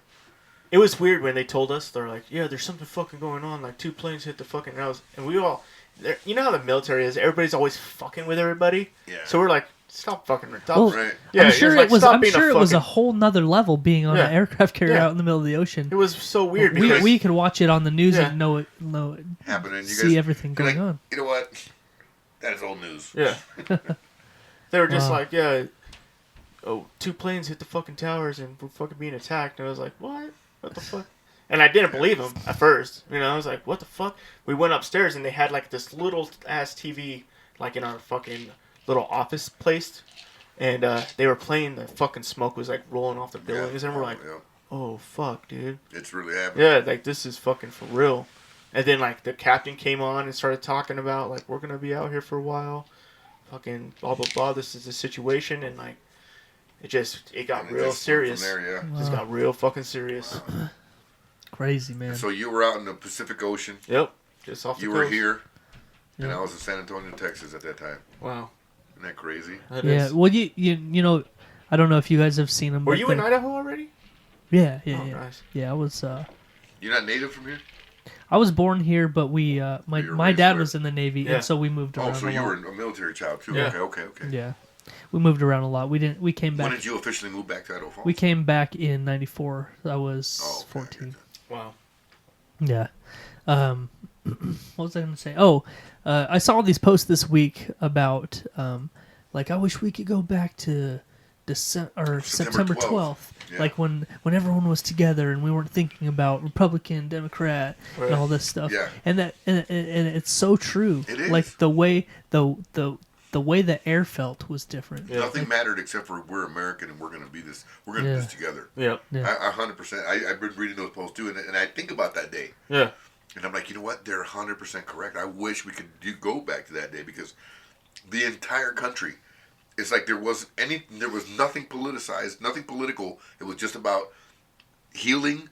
It was weird when they told us. They're like, yeah, there's something fucking going on. Like 2 planes hit the fucking house. And we all, you know how the military is. Everybody's always fucking with everybody. Yeah. So we're like, stop fucking. Stop. Well, Right. Yeah, I'm sure it's like, it was. stop I'm being sure it was a fucking- whole nother level being on Yeah. an aircraft carrier Yeah. out in the middle of the ocean. It was so weird we because we could watch it on the news Yeah. and know it, Happening. You see guys, everything you're going like, on. You know what? That is old news. yeah, they were just Wow. like, yeah, 2 planes hit the fucking towers and we're fucking being attacked. And I was like, what? What the fuck? And I didn't believe them at first. I was like, what the fuck? We went upstairs and they had like this little ass TV like in our fucking little office place. And they were playing, the fucking smoke was like rolling off the buildings. And we're like, yeah. oh fuck, dude. It's really happening. Yeah, like this is fucking for real. And then like the captain came on and started talking about like we're gonna be out here for a while. Fucking blah blah blah. This is the situation, and like it got And it real just went serious. From there, yeah. Just got real fucking serious. Crazy, man. So you were out in the Pacific Ocean. Yep. Just off the You were coast. here, and Yeah. I was in San Antonio, Texas at that time. Wow. Isn't that crazy? That Yeah. is. Well, you know, I don't know if you guys have seen them. Were you in Idaho already? Yeah. Oh, Yeah. nice. Yeah. You're not native from here? I was born here, but we my You were my raised dad there. was in the Navy, Yeah. and so we moved around. Oh, so a you lot. were a military child too? Yeah. Okay. Yeah, we moved around a lot. We came When back. did you officially move back to Idaho Falls? We came back in '94. I was Oh, okay. 14. Wow. Yeah. What was I going to say? Oh, I saw these posts this week about like I wish we could go back to September 12th. Yeah. Like when everyone was together and we weren't thinking about Republican, Democrat, Right. and all this stuff. Yeah. And that and it's so true. It is. Like the way the way the air felt was different. Yeah. Nothing mattered except for we're American and we're going to be this. We're going to do Yeah. this together. Yep. Yeah. 100%. I've been reading those posts too, and I think about that day. Yeah. And I'm like, you know what? They're 100% correct. I wish we could go back to that day because the entire country, it's like there was nothing politicized, nothing political. It was just about healing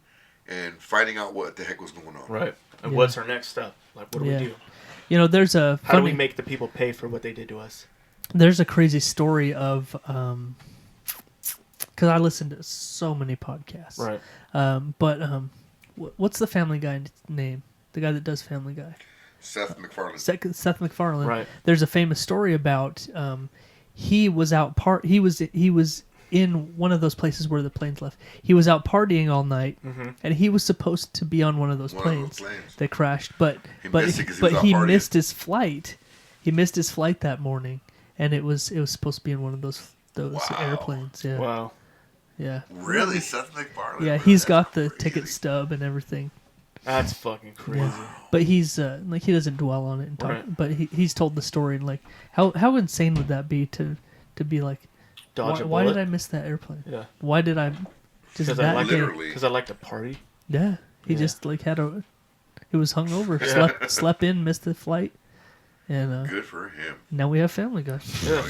and finding out what the heck was going on. Right. And Yeah. what's our next step? Like, what do Yeah. we do? You know, there's a How do funny we make the people pay for what they did to us? there's a crazy story of because I listen to so many podcasts. Right. But what's the Family Guy name? The guy that does Family Guy. Seth MacFarlane. Seth MacFarlane. Right. There's a famous story about he was in one of those places where the planes left. He was out partying all night, and he was supposed to be on one of those One of those planes planes. that crashed. But He but missed it 'cause he but was out he partying. missed his flight. He missed his flight that morning, and it was supposed to be in one of those Wow. airplanes. Yeah. Wow. Yeah. Really? Seth MacFarlane? Yeah, Really? he's That's got the crazy. ticket stub and everything. That's fucking crazy. Yeah. But he's like he doesn't dwell on it and talk. Right. But he's told the story and like how insane would that be to be like, Dodge a why did bullet? I miss that airplane? Yeah. Why did I just Because I that like day? Literally. Because I like to party. Yeah, he Yeah. just like had a. He was hungover, slept in, missed the flight, and Good for him. now we have Family Guy. Yeah.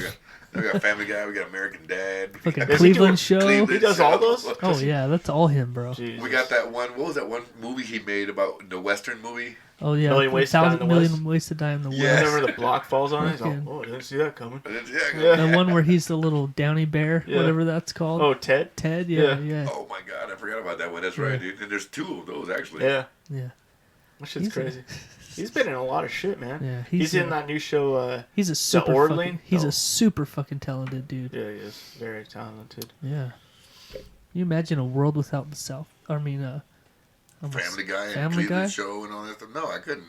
We got Family Guy. We got American Dad. Fucking Does he Cleveland do- show. Cleveland He does all those? Oh yeah, that's all him, bro. Jesus. We got that one. What was that one movie he made about the Western movie? Oh yeah, Million Ways to Die in the Million West. Ways to Die in the West. Yes. Whenever the block falls on it, he's Fucking- like, oh, I didn't see that coming. Yeah. The one where he's the little downy bear, Yeah. whatever that's called. Oh, Ted? Ted, Yeah. yeah. Oh my God, I forgot about that one. That's right, dude. And there's two of those actually. Yeah. Yeah. That shit's He's a- crazy. He's been in a lot of shit, man. Yeah, He's in a- that new show. He's a super Orderly? fucking, he's Oh. a super fucking talented dude. Yeah, he is. Very talented. Yeah. Can you imagine a world without the South? I mean, almost- Family Guy and Family Cleveland Guy. Show and all that stuff. No, I couldn't.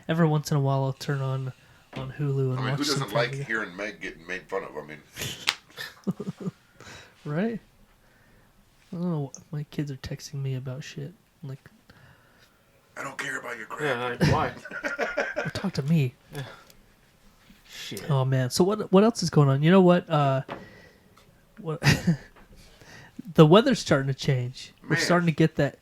Every once in a while, I'll turn on Hulu and I mean, watch who some doesn't like Family Guy. hearing Meg getting made fun of? I mean, Right? I don't know. What, my kids are texting me about shit. Like, I don't care about your crap. Yeah, like, why? talk to me. Shit. Oh man. So what else is going on? You know what? What the weather's starting to change. We're Man. starting to get that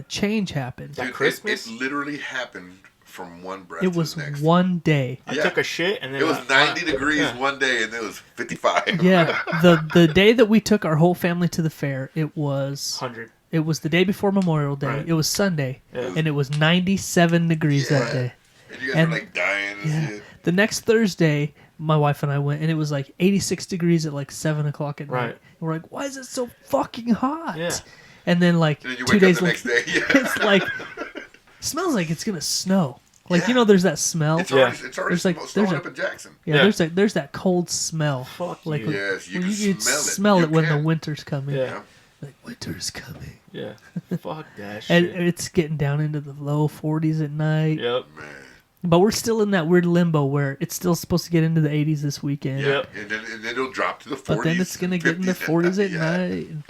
change happen. That Dude, Christmas? It literally happened from one breath It to was the next. one day. I Yeah. took a shit and then It was 90 degrees Yeah. one day and it was 55. Yeah, the day that we took our whole family to the fair, it was 100. the day before Memorial Day. Right. It was Sunday, Yeah. and it was 97 degrees that Yeah. day. And you guys And- were like dying and Yeah. shit. The next Thursday, my wife and I went, and it was like 86 degrees at like 7:00 at night. Right. And we're like, why is it so fucking hot? Yeah. And then like And then you 2 wake days up the later, next day. Yeah. it's like smells like it's gonna snow. Like Yeah. you know, there's that smell. It's Yeah. already, it's already There's like- snowing there's up in Jackson. Yeah, Yeah. there's that cold smell. Fuck like you. Yes, you when can smell it. smell You it when the can. winter's coming. Yeah. Like winter's coming. Yeah. Fuck that And shit. it's getting down into the low 40s at night. Yep. Man. But we're still in that weird limbo where it's still supposed to get into the 80s this weekend. Yeah. Yep. And then it'll drop to the 40s. But then it's going to get in the 40s at night. And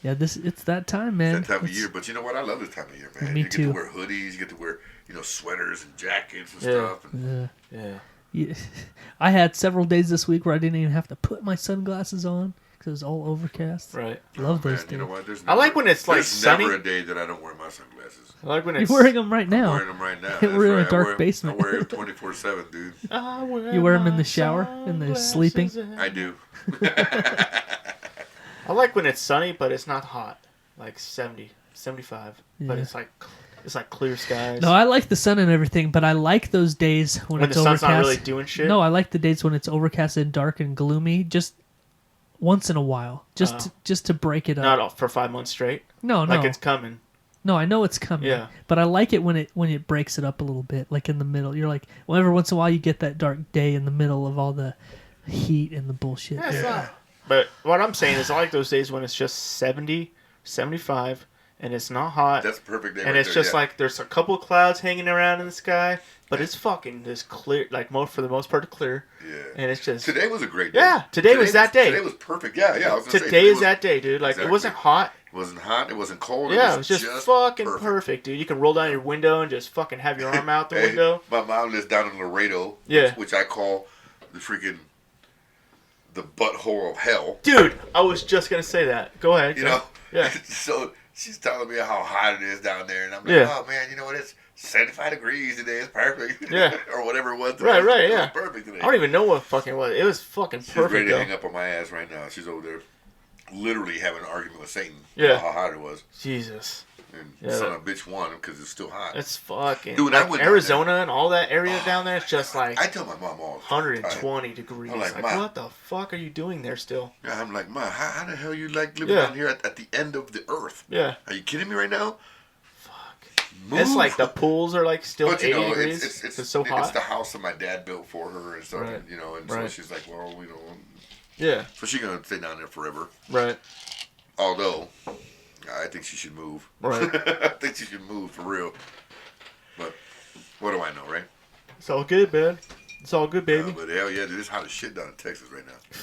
yeah, it's that time, man. That time of It's- year. But you know what? I love this time of year, man. Me you get too. to wear hoodies. You get to wear, sweaters and jackets and Yeah. stuff. And Yeah. Yeah. Yeah. I had several days this week where I didn't even have to put my sunglasses on because it was all overcast. Right. Love those man, days. you know what? There's I like when it's, like, there's sunny. never a day that I don't wear my sunglasses. I like when You're it's. wearing them right I'm now. wearing them right now. We're That's in a right. dark I wear, basement. I wear them 24/7, dude. You wear 'em in the shower, and they're sleeping? I do. I like when it's sunny, but it's not hot. Like 70, 75. But Yeah. it's like clear skies. No, I like the sun and everything, but I like those days when when it's the sun's overcast. not really doing shit. No, I like the days when it's overcast and dark and gloomy. Just once in a while, just to break it up. Not all, for 5 months straight. No, Like it's coming. no, I know it's coming. Yeah. But I like it when it breaks it up a little bit, like in the middle. You're like, well, every once in a while you get that dark day in the middle of all the heat and the bullshit. Yeah, it's not. But what I'm saying is I like those days when it's just 70, 75, and it's not hot. That's a perfect day. and right it's there, just yeah. like there's a couple clouds hanging around in the sky, but it's fucking just clear, like for the most part clear. Yeah. And it's just Today was a great day. Yeah, today was that day. Today was perfect. Yeah, yeah. I was gonna say, today is was- that day, dude. Like Exactly. it wasn't hot. It wasn't hot. It wasn't cold. Yeah, it was just fucking perfect. perfect, dude. You can roll down your window and just fucking have your arm out the Hey, window. My mom lives down in Laredo, Yeah. which I call the freaking the butthole of hell. Dude, I was just gonna say that. Go ahead. You know? Yeah. So she's telling me how hot it is down there, and I'm like, Yeah. oh man, you know what? It's 75 degrees today. It's perfect. Yeah. Or whatever it was. Right, It was yeah. perfect today. I don't even know what fucking was. It was fucking She's ready perfect to though. hang up on my ass right now. She's over there, literally having an argument with Satan. Yeah. About how hot it was, Jesus. and Yeah, son of a bitch won because it's still hot. It's fucking Dude, I like went down Arizona and all that area down there. It's just like I tell my mom all the time. 120 degrees. I'm like, Like, "Ma." what the fuck are you doing there still? Yeah, I'm like, Ma, how the hell you like living Yeah. down here at the end of the earth? Yeah. Are you kidding me right now? Fuck. Move. It's like the pools are like still But 80 you know, degrees. it's so hot. It's the house that my dad built for her and stuff. Right. And, and so Right. she's like, well, Yeah. so she's gonna stay down there forever. Right. Although, I think she should move. Right. I think she should move for real. But what do I know, right? It's all good, man. It's all good, baby. But hell yeah, dude, it's hot as shit down in Texas right now.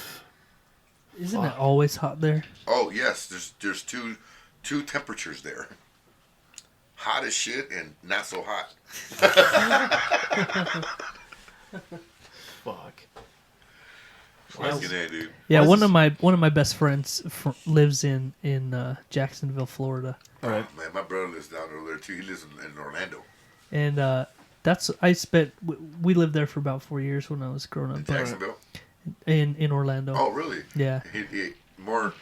Isn't it always hot there? Oh yes, there's two temperatures there. hot as shit and not so hot. Fuck. Fucking A, dude. Yeah, Why one is of my best friends lives in Jacksonville, Florida, Right. Man, my brother lives down there too. He lives in Orlando. and we lived there for about 4 years when I was growing up. but- Jacksonville. in Orlando. Oh, really? Yeah, He more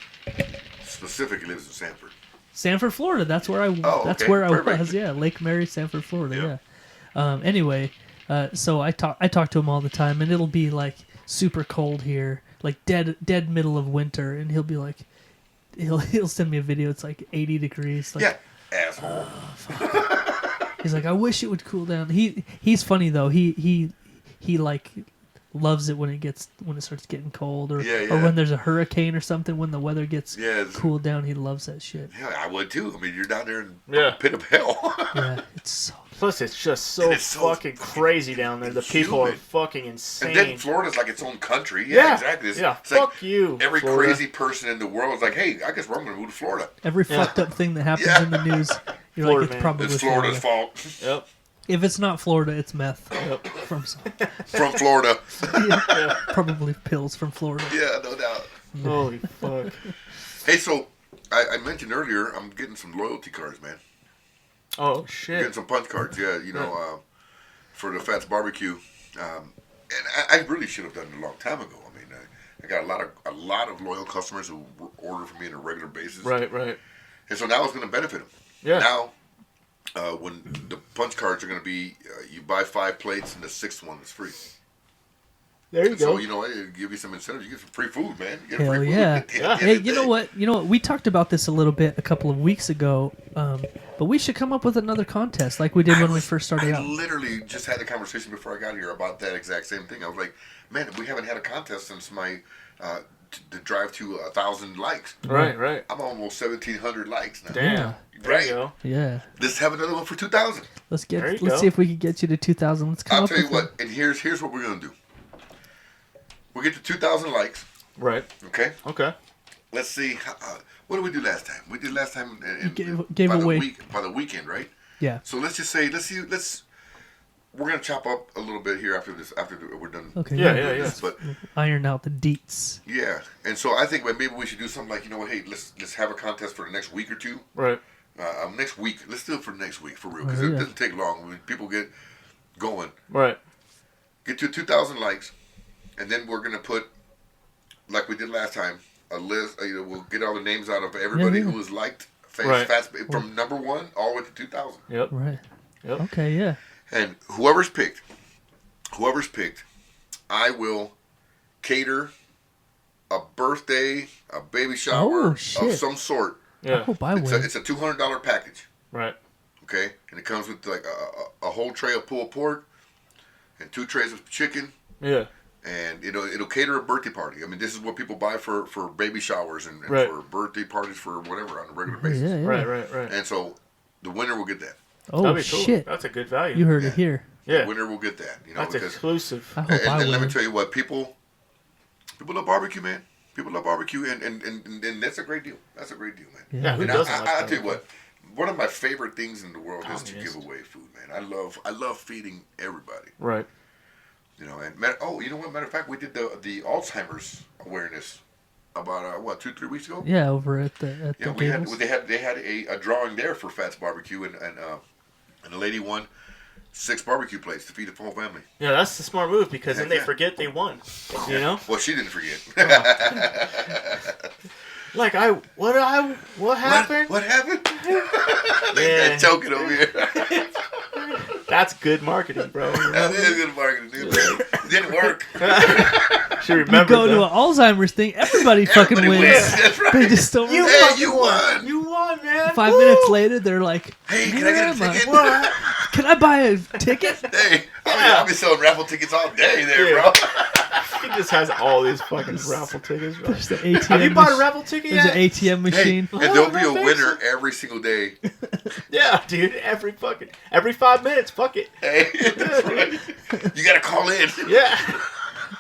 specific, he lives in Sanford. Sanford, Florida. That's where I. Oh, that's okay. where I Perfect. was. Yeah, Lake Mary, Sanford, Florida. Yep. Yeah. Anyway, so I talk to him all the time, and it'll be like super cold here, like dead middle of winter, and he'll be like, he'll send me a video. It's like 80 degrees. Like, Yeah, asshole. He's like, I wish it would cool down. He's funny though. He like loves it when it starts getting cold, or Yeah, or yeah. when there's a hurricane or something. When the weather gets Yeah, it's- cooled down, he loves that shit. Yeah, I would too. I mean, you're down there in Yeah. the pit of hell. Yeah, it's so. Plus, it's just so And it's so fucking crazy down there. The people are humid. fucking And insane. then Florida's like its own country. Yeah, Yeah. exactly. It's, Yeah, it's like fuck you, Every Florida. crazy person in the world is like, hey, I guess we're going to move to Florida. Every Yeah. fucked up thing that happens Yeah. in the news, you're Florida, like, it's man. probably It's Florida's fault. Yep. If it's not Florida, it's meth Yep. from From Florida. probably pills from Florida. Yeah, no doubt. Holy fuck. Hey, so I mentioned earlier, I'm getting some loyalty cards, man. Oh Getting shit. some punch cards, yeah, for the PHATZZ BBQ. And I really should have done it a long time ago. I mean, I got a lot of loyal customers who order from me on a regular basis. Right. Right. And so now it's going to benefit them. Yeah. Now, when the punch cards are going to be, you buy 5 plates and the 6th one is free. There you And go. so, it'll give you some incentive. You get some free food, man. You get Hell free food. yeah. At the end Hey, of the you know day. what? We talked about this a little bit a couple of weeks ago, but we should come up with another contest like we did when we first started I out. literally just had a conversation before I got here about that exact same thing. I was like, man, we haven't had a contest since my the drive to 1,000 likes. Right. Right. I'm almost 1,700 likes now. Damn. Yeah. There Right. you go. Yeah. Let's have another one for 2,000. Let's There you let's go. see if we can get you to 2,000. Let's come I'll up tell you with what, and here's what we're going to do. We'll get to 2,000 likes, Right. okay? Okay. Let's see. What did we do last time? We did last time Gave by away. by the weekend, right? Yeah. So let's just say, we're going to chop up a little bit here after we're done. Okay. Yeah. yeah. Yeah. This, but Iron out the deets. yeah, and so I think maybe we should do something like, hey, let's have a contest for the next week or two. Right. Next week, let's do it for next week for real, because Oh, it yeah. doesn't take long. When people get going, Right. get to 2,000 likes, and then we're gonna put, like we did last time, a list. We'll get all the names out of everybody Yeah, yeah. who was liked, Right. from number 1 all the way to 2,000, Yep. Right. Yep. Okay. Yeah. and whoever's picked, I will cater a birthday, a baby shower Oh, of shit. some sort. I Yeah. hope I It's win. a $200 package. Right. Okay, and it comes with like a whole tray of pulled pork and 2 trays of chicken, Yeah. and it'll cater a birthday party. I mean, this is what people buy for baby showers and Right. for birthday parties for whatever on a regular Yeah. basis. Yeah. Right. Right. Right. And so the winner will get that. Oh That'd be cool. shit! That's a good value. You heard Yeah. it here. Yeah. The winner will get that. That's because exclusive. I hope and, I and let me win. tell you what, people love barbecue, man. People love barbecue, and that's a great deal. That's a great deal, man. Yeah. Yeah. Who And doesn't? I'll like tell you barbecue? what. One of my favorite things in the world is to Communist. give away food, man. I love feeding everybody. Right. And you know what? Matter of fact, we did the Alzheimer's awareness about 2-3 weeks ago. Yeah, over at the Yeah, Gables. they had a drawing there for PHATZZ BBQ, and the lady won 6 barbecue plates to feed the whole family. Yeah, that's the smart move because then they Yeah. forget they won. You know? Well, she didn't forget. Like what happened? What happened? Yeah. That choking over here. That's good marketing, bro. You That know? is good marketing, dude. It didn't work. She You remembered go to though. an Alzheimer's thing, everybody fucking Everybody wins. wins. That's right. They just don't. Hey, you won. You won, man. 5 Woo! minutes later, they're like, Hey, can "Where I get am a I? ticket? What? Can I buy a ticket?" Hey, I'll be selling raffle tickets all day there, Yeah. bro. He just has all these fucking raffle tickets, bro. There's the ATM. Have you bought a mach- raffle ticket There's yet? an ATM Hey, machine. and there'll be a thanks. winner every single day. Yeah, dude. Every 5 minutes, fuck it. Hey, that's right. You gotta call in. Yeah.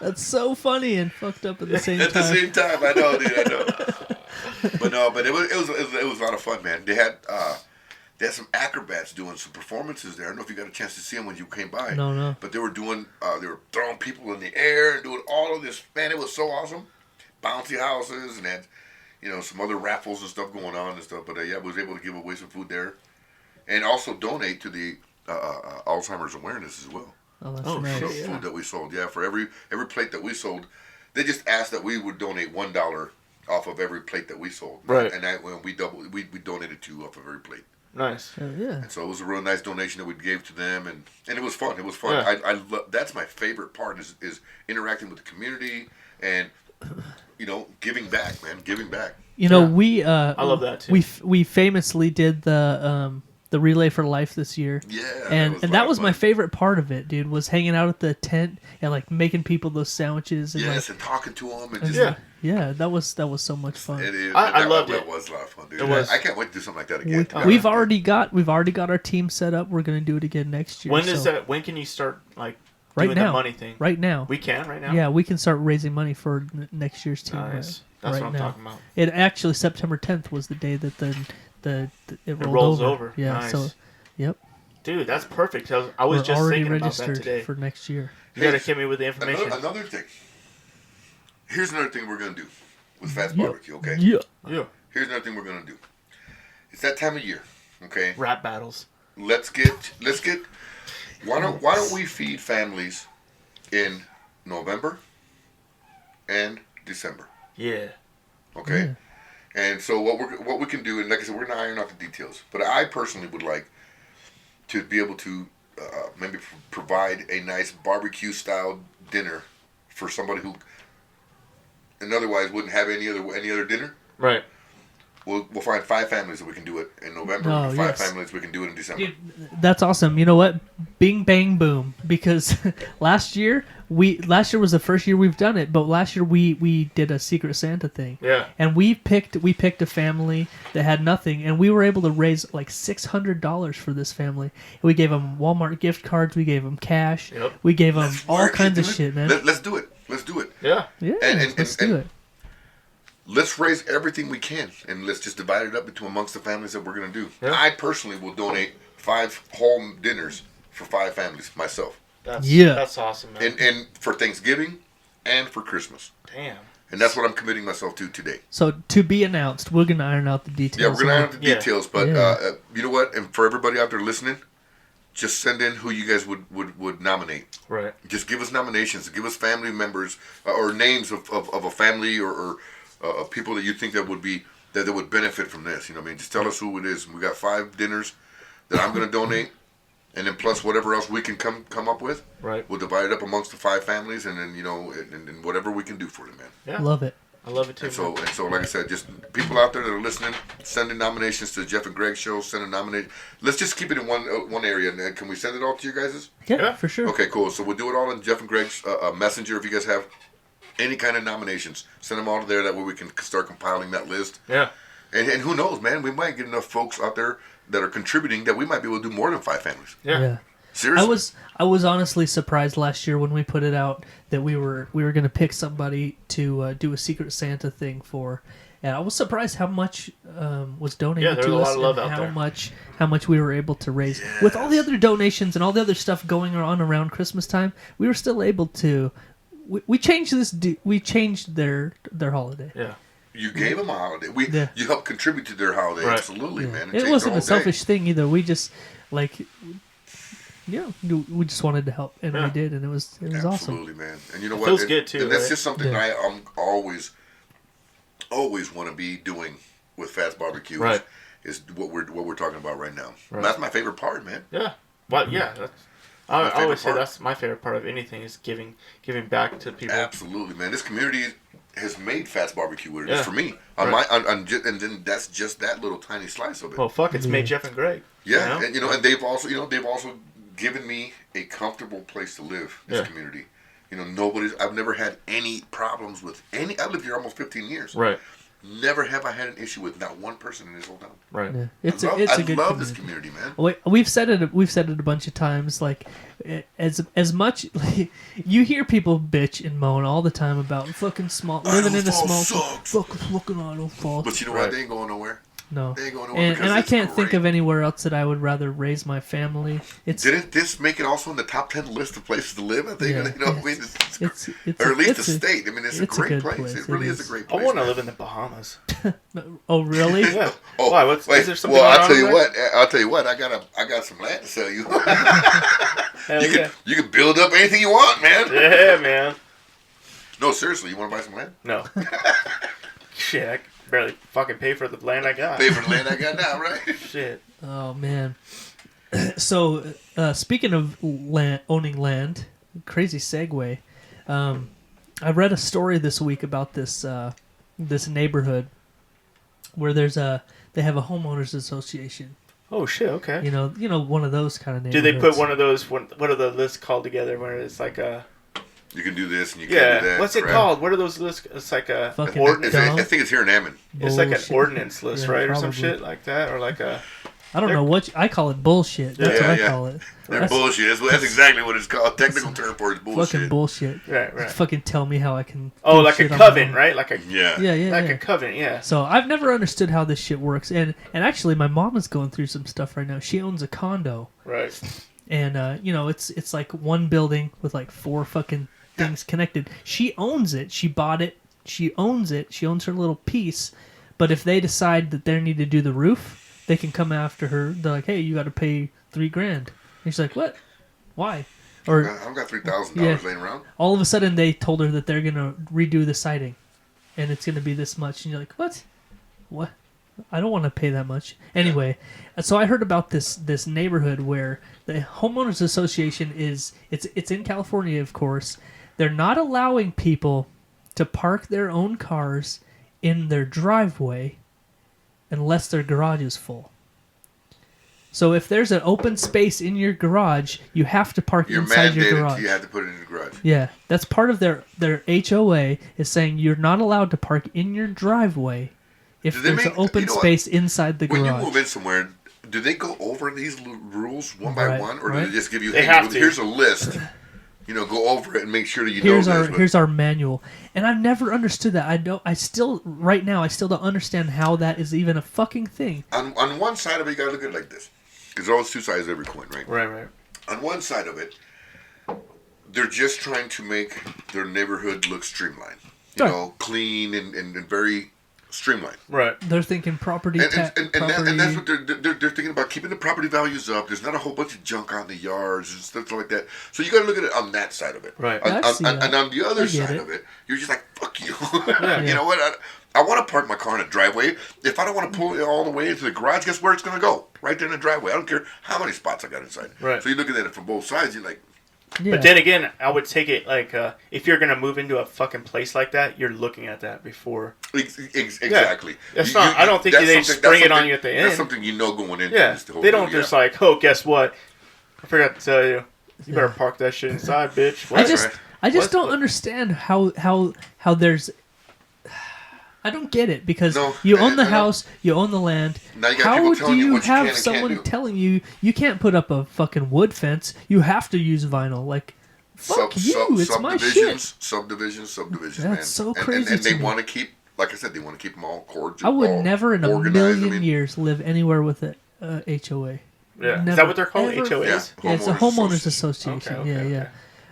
That's so funny and fucked up at the same At the time. same time, I know, dude. I know. But it was a lot of fun, man. They had They had some acrobats doing some performances there. I don't know if you got a chance to see them when you came by. No. But they were doing, they were throwing people in the air and doing all of this. Man, it was so awesome. Bouncy houses and had, some other raffles and stuff going on and stuff. But I was able to give away some food there, and also donate to the Alzheimer's awareness as well. Oh, that's Oh, nice. shit. So Yeah. food that we sold, for every plate that we sold, they just asked that we would donate $1 off of every plate that we sold. Right. And when we donated 2 off of every plate. Nice. Yeah. And so it was a real nice donation that we gave to them, and it was fun. It was fun. Yeah. That's my favorite part is interacting with the community and giving back, man, giving back. We I love that too. we famously did the Relay for Life this year. Yeah, and a lot that of was my fun. favorite part of it, dude. Was hanging out at the tent and like making people those sandwiches and Yes, and talking to them and like, just yeah, that was so much fun. it is. I loved That it. was a lot of fun, dude. It was. I can't wait to do something like that again. We've already got our team set up. We're gonna do it again next year. When is so- that? When can you start Right doing now. the money thing? Right now. We can right now. Yeah, we can start raising money for next year's team. Nice. Right, That's right what I'm now. talking about. It actually September 10th was the day that it rolled rolls over. over. Yeah. Nice. So, yep. Dude, that's perfect. I was We're just already thinking about that registered today. for next year. You gotta hit me with the information. Another thing. Here's another thing we're gonna do with PHATZZ Yeah. Barbecue. Okay. Yeah. Yeah. Here's another thing we're gonna do. It's that time of year. Okay. Rap battles. Let's get. Why don't we feed families in November and December? Yeah. Okay. Yeah. And so what we can do, and like I said, we're gonna iron out the details. But I personally would like to be able to maybe provide a nice barbecue style dinner for somebody who, and otherwise wouldn't have any other dinner. Right. We'll find 5 families that we can do it in November. Oh, and 5 yes. families we can do it in December. Dude, that's awesome. You know what? Bing bang boom. Because last year was the first year we've done it, but last year we did a Secret Santa thing. Yeah. And we picked a family that had nothing, and we were able to raise like $600 for this family. We gave them Walmart gift cards. We gave them cash. Yep. We gave them Let's all work it, kinds of dude. shit, man. Let's do it. Let's do it. Yeah. Yeah, and- let's and- do it. Let's raise everything we can, and let's just divide it up into amongst the families that we're going to do. Yeah. I personally will donate 5 whole dinners for 5 families myself, That's awesome, man. and for Thanksgiving and for Christmas. Damn. And that's what I'm committing myself to today. So to be announced, we're gonna iron out the details. Yeah, we're going to iron out the Yeah. details, but Yeah. you know what? And for everybody out there listening, just send in who you guys would nominate. Right. Just give us nominations. Give us family members or names of a family or people that you think that would benefit from this. You know what I mean? Just tell us who it is. We got 5 dinners that I'm going to donate, and then plus whatever else we can come up with. Right. We'll divide it up amongst the 5 families, and then and whatever we can do for them, man. Yeah. Love it. I love it too. And so, man. like I said, just people out there that are listening, send in nominations to the Jeff and Greg show. Send a nomination. Let's just keep it in one area. And can we send it all to you guys? Yeah, Yeah. for sure. Okay, cool. So we'll do it all in Jeff and Greg's messenger. If you guys have any kind of nominations, send them all to there. That way we can start compiling that list. Yeah. And who knows, man? We might get enough folks out there that are contributing that we might be able to do more than 5 families. Yeah. Seriously. I was honestly surprised last year when we put it out that we were going to pick somebody to do a Secret Santa thing for, and I was surprised how much was donated Yeah, there's to a us lot of love and out how much we were able to raise with all the other donations and all the other stuff going on around Christmas time. We were still able to. We changed we changed their holiday. Yeah. You gave them a holiday. Yeah. You helped contribute to their holiday. Right. Absolutely, man. It changed wasn't the a whole selfish thing either. We just we just wanted to help, and Yeah. we did, and it was awesome. Absolutely, man. And you know It what? feels good, too, And that's right? just something Yeah. that I'm always want to be doing with PHATZZ Barbecue. Right. Is what we're talking about right now. Right. That's my favorite part, man. Yeah. Well, yeah. I favorite always say part. that's my favorite part of anything is giving back to people. Absolutely, man. This community has made PHATZZ Barbecue what it is Yeah. for me. Right. And then that's just that little tiny slice of it. Well, fuck, it's made Jeff and Greg. yeah, you know? and they've also given me a comfortable place to live. This Yeah. community. I've never had any problems with any. I lived here almost 15 years. Right. Never have I had an issue with not one person in this whole town. Right. Yeah. It's I a good love community. this community, man. We've said it a bunch of times. Like as much like, you hear people bitch and moan all the time about fucking living in a Idaho small Falls sucks. fucking Idaho Falls. But you know Right. what? They ain't going nowhere. no. They ain't going nowhere because And I it's can't think great. of anywhere else that I would rather raise my family. It's Didn't this make it also in the top 10 list of places to live? I think, Yeah. you know, I mean, it's or at least it's the state. I mean, it's a great good place. It really is a great I place. want to man. live in the Bahamas. Oh really? Yeah. Oh, Why? wait, Is there something well, going I'll on tell you over what. I'll tell you what. I got some land to sell you. Hell you yeah. can you can build up anything you want, man. Yeah, man. No, seriously, you want to buy some land? No. Shit, I can barely fucking pay for the land I got. Pay for the land I got now, right? Shit. Oh man. So speaking of owning land, crazy segue. I read a story this week about this this neighborhood where they have a homeowners association. Oh shit. Okay. You know, one of those kind of Do neighborhoods. they put one of those? What are the lists called together? Where it's like a You can do this and you can't do that. What's it crap. called? What are those lists? It's like a Fucking ordinance. dumb. I think it's here in Ammon. It's like an Bullshit. ordinance list, Yeah, right, or some probably. shit like that, or like a. I don't know what I call it. Bullshit. That's Yeah, what I yeah. call it. They're That's bullshit. That's exactly what it's called. Technical term for it's bullshit. fucking bullshit. Right, right. Fucking tell me how I can. Oh, do like a shit on my coven, own. right? Like a Yeah. Yeah. like a coven, yeah. So I've never understood how this shit works, and actually my mom is going through some stuff right now. She owns a condo, Right. and you know it's like one building with like 4 fucking things connected. She owns it. She bought it. She owns it. She owns her little piece. But if they decide that they need to do the roof, they can come after her. They're like, hey, you got to pay $3,000. And she's like, what? Why? Or I've got $3,000 Yeah. laying around. all of a sudden they told her that they're gonna redo the siding, and it's gonna be this much, and you're like, what? I don't want to pay that much. Anyway, so I heard about this neighborhood where the homeowners association it's in California, of course. They're not allowing people to park their own cars in their driveway unless their garage is full. So if there's an open space in your garage, you have to park You're inside your mandated. garage. You have to put it in the garage. Yeah, that's part of their HOA is saying you're not allowed to park in your driveway if Do they there's make- an open you know what? space inside the When garage. you move in somewhere, do they go over these rules one by Right, one, or do right. they just give you? They hey, have to. Here's a list. You know, go over it and make sure that you here's know our this. but here's our manual, and I've never understood that. I still don't understand how that is even a fucking thing. on one side of it, you gotta look at it like this. There's always 2 sides of every coin, right? Right, right. On one side of it, they're just trying to make their neighborhood look streamlined. You Right. know, clean and very streamlined. Right. They're thinking property And, tax. and that's what they're thinking about, keeping the property values up. There's not a whole bunch of junk out in the yards and stuff like that. So you got to look at it on that side of it. Right. Yeah, I see that. And on the I other get side it. of it, you're just like, fuck you. Yeah. You know what? I want to park my car in a driveway. If I don't want to pull it all the way into the garage, guess where it's going to go? Right there in the driveway. I don't care how many spots I got inside. Right. So you're looking at it from both sides. You're like, Yeah. But then again, I would take it like if you're gonna move into a fucking place like that, you're looking at that before. exactly. That's not- I don't think that's they something- spring that's it on something- you at the That's end. something you know going into Yeah. this whole They don't deal, just yeah. like, oh, guess what? I forgot to tell you. You better Yeah. park that shit inside, bitch. I What? just right. I just What? don't understand how there's. I don't get it because No, you own the I know. house, you own the land. Now you got How people do telling you you what you can have and can't someone do. telling you you can't put up a fucking wood fence? You have to use vinyl. Like, fuck you! It's my shit. Subdivisions, That's man. so And crazy they to me. want to keep, like I said, they want to keep them all cordial. I would all never in a organized. million years live anywhere with a HOA. Yeah. Is Never, that what they're called? ever. HOAs? Yeah. Yeah, it's a Homeowners homeowners association. Okay, yeah, okay, yeah. okay.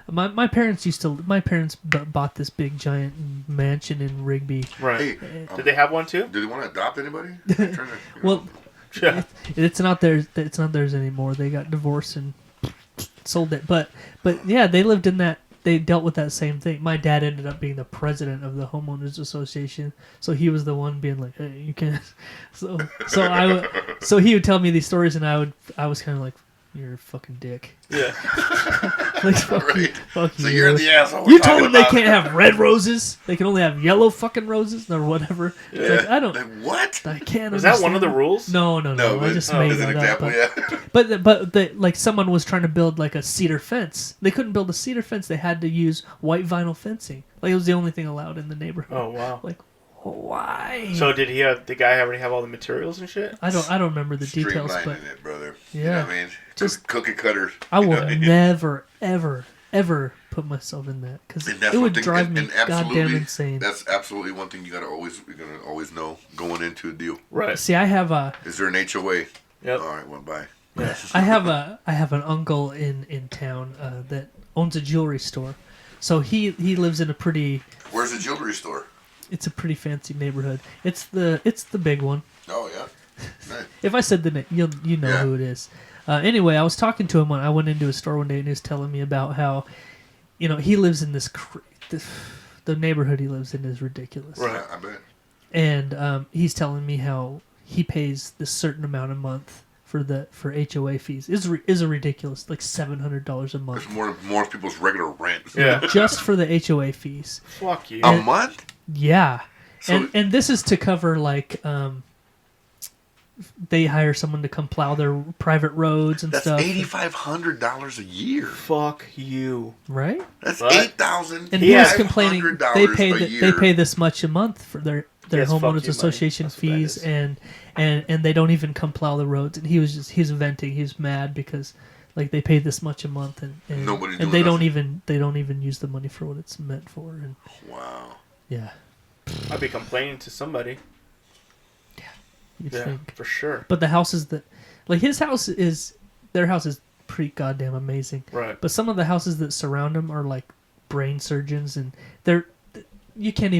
My parents bought this big giant mansion in Rigby. Right. Hey, Did they have one too? do they want to adopt anybody? Trying to, Well, Yeah. it's not theirs. It's not theirs anymore. They got divorced and sold it. But yeah, they lived in that. They dealt with that same thing. My dad ended up being the president of the homeowners association, so he was the one being like, "Hey, you can't." So he would tell me these stories, and I was kind of like, "You're a fucking dick." Yeah. Like, fuck you, right. fuck So you. you're the asshole. You we're told talking them they about. can't have red roses. They can only have yellow fucking roses or whatever. It's Yeah. like, I don't. Like, what? I can't. Is that one of understand the rules? No. No, I but just oh, made as an that up. example, But, yeah. but like someone was trying to build like a cedar fence. They couldn't build a cedar fence. They had to use white vinyl fencing. Like it was the only thing allowed in the neighborhood. Oh wow. Like why? So did the guy already have all the materials and shit? I don't remember the details, Streamlining but it, brother. Yeah. You know what I mean? Just- Cookie cutter. I you know will what I mean? never ever put myself in that because And that's it one would thing, drive me and absolutely, goddamn insane. That's absolutely one thing you're gonna always know going into a deal. Right. See, I have Is there an HOA? Yep. All right, well, bye. I have an uncle in town that owns a jewelry store, so he lives in a pretty. Where's the jewelry store? It's a pretty fancy neighborhood. It's the big one. Oh yeah. Nice. If I said the name, you know who it is. Anyway, I was talking to him when I went into his store one day, and he was telling me about how, he lives in this the neighborhood he lives in is ridiculous. Right. I bet. And he's telling me how he pays this certain amount a month for HOA fees. Is a ridiculous, like $700 a month. It's more of people's regular rent. Yeah. Just for the HOA fees. Fuck you. A month? Yeah. So- and this is to cover like they hire someone to come plow their private roads and That's stuff. $8,500 a year. Fuck you. Right? That's What? $8,000. And he was complaining they pay a they year. pay this much a month for their Yes, fuck homeowners you, association money. That's what that fees is. and they don't even come plow the roads. And he was venting. He was mad because like they pay this much a month and Nobody's and doing they don't even use the money for what it's meant for. And Wow. yeah, I'd be complaining to somebody. you'd Yeah, think. for sure. But the houses that like their house is pretty goddamn amazing. Right. But some of the houses that surround them are like brain surgeons, and you can't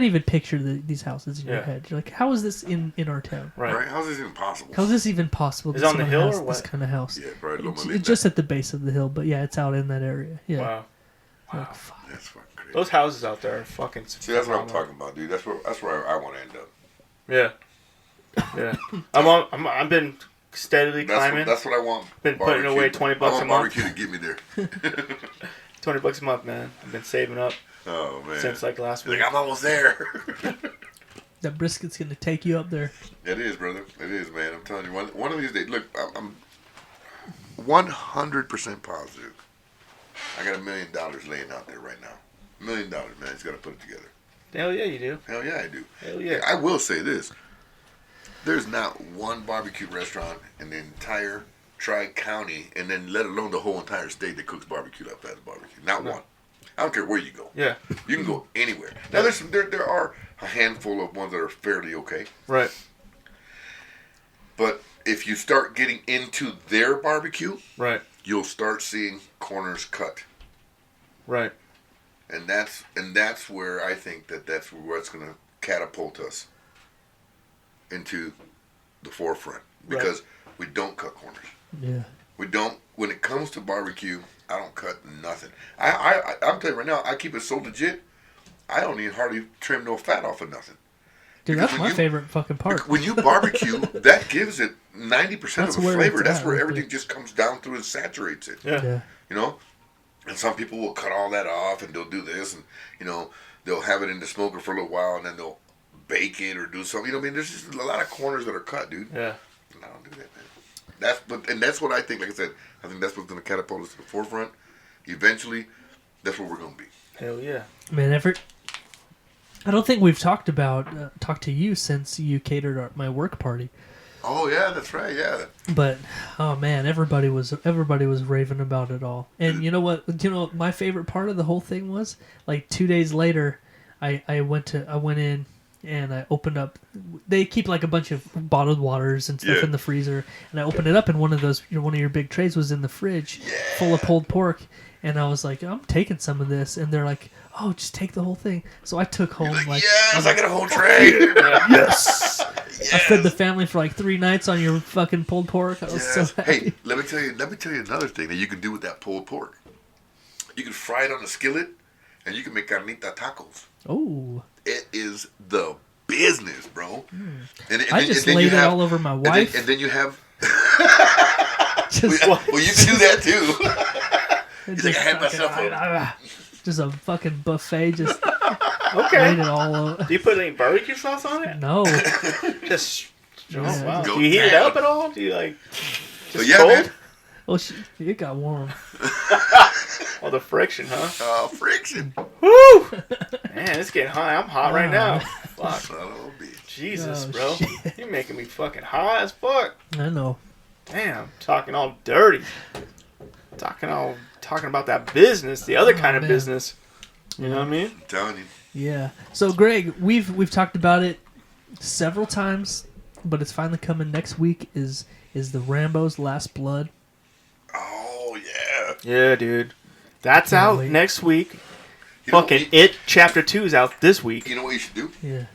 even picture these houses in your Yeah. head. You're like, how is this in our town? Right. Right? How's this even possible? How is this even possible? Is that it on the someone hill has or this what? kind of house? Yeah, probably It's, Loma it's just at the base of the hill, but yeah, it's out in that area. Yeah. Wow. Like, fuck. That's fucking crazy. Those houses out there are fucking. See, that's what I'm talking about, dude. That's where I want to end up. Yeah. Yeah. I've been steadily climbing. That's what I want. Been putting away $20 a I want month. barbecue to get me there. $20 a month, man. I've been saving up Oh man. since like last Like, week. I'm almost there. That brisket's gonna take you up there. It is, brother. It is, man. I'm telling you. One of these days. Look, I'm 100% positive. I got $1 million laying out there right now. $1 million, man. He's got to put it together. Hell yeah, you do. Hell yeah, I do. Hell yeah. I will say this. There's not one barbecue restaurant in the entire Tri-County, and then let alone the whole entire state that cooks barbecue like PHATZZ BBQ. Not one. I don't care where you go. Yeah. You can go anywhere. Now, there are a handful of ones that are fairly okay. Right. But if you start getting into their barbecue, Right. you'll start seeing corners cut. Right. And that's where I think that's what's going to catapult us into the forefront, because we don't cut corners. Yeah. We don't. When it comes to barbecue, I don't cut nothing. I'm telling you right now, I keep it so legit. I don't even hardly trim no fat off of nothing. Dude, Because that's when my favorite fucking part. When you barbecue, that gives it 90% That's of the where flavor. it's That's at, where right everything there. just comes down through and saturates it. Yeah. Yeah. You know? And some people will cut all that off and they'll do this and, they'll have it in the smoker for a little while and then they'll bake it or do something. There's just a lot of corners that are cut, dude. Yeah. And I don't do that, man. That's what I think, like I said, I think that's what's going to catapult us to the forefront. Eventually, that's where we're going to be. Hell yeah. Man, I don't think we've talked to you since you catered my work party. Oh, yeah, that's right, yeah. But oh man, everybody was raving about it all. And you know what? My favorite part of the whole thing was like 2 days later, I went in and I opened up. They keep like a bunch of bottled waters and stuff in the freezer, and I opened it up, and one of your big trays was in the fridge, full of pulled pork. And I was like, I'm taking some of this, and they're like, oh, just take the whole thing. So I took home Yes, I got a whole tray. yes. I fed the family for like 3 nights on your fucking pulled pork. I was so happy. Hey, let me tell you another thing that you can do with that pulled pork. You can fry it on a skillet, and you can make carnita tacos. Oh. It is the business, bro. I just laid it all over my wife. And then you have. Just, well, you can do that too. He's like, I had fucking- myself a. just a fucking buffet. Just Okay. laid it all over. Do you put any barbecue sauce on it? No. Just. Yeah, Oh, wow. Go Do you heat it down. up at all? Do you like? But Just yeah, cold? man. Well, it got warm. Oh, the friction, huh? Oh, friction. Woo! Man, it's getting hot. I'm hot right now. Fuck. Son of a bitch. Jesus, Oh, bro. shit. You're making me fucking hot as fuck. I know. Damn. Talking all dirty. Talking all talking about that business, the other kind of man. business. You know what I mean? I'm telling you. Yeah. So Greg, we've talked about it several times, but it's finally coming next week. Is the Rambo's Last Blood? Oh yeah. Yeah, dude. That's Can't out wait. next week. You know, Fucking It Chapter 2 is out this week. You know what you should do? Yeah.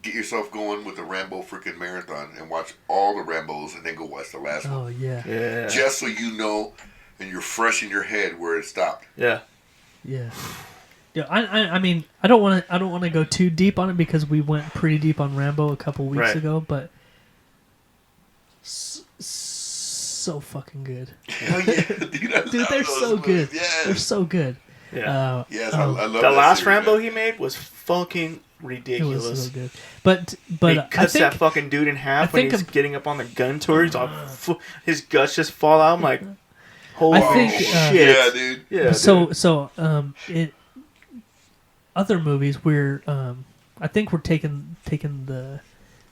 Get yourself going with the Rambo freaking marathon and watch all the Rambos and then go watch the last one. Oh yeah. Yeah. Just so you know and you're fresh in your head where it stopped. Yeah. Yeah. Yeah. I mean I don't want to go too deep on it because we went pretty deep on Rambo a couple weeks Right. ago, but so fucking good. Hell yeah, dude! I Dude, love they're those so good. movies. Yes. They're so good. Yeah. Yes, um, I love The that last series, Rambo man. he made was fucking It ridiculous. was so good. But He I cuts that think fucking dude in half I when think he's I'm- getting up on the gun tour. He's all his guts just fall out. I'm like, holy I think, shit. Yeah, dude. Yeah, so it other movies we're I think we're taking the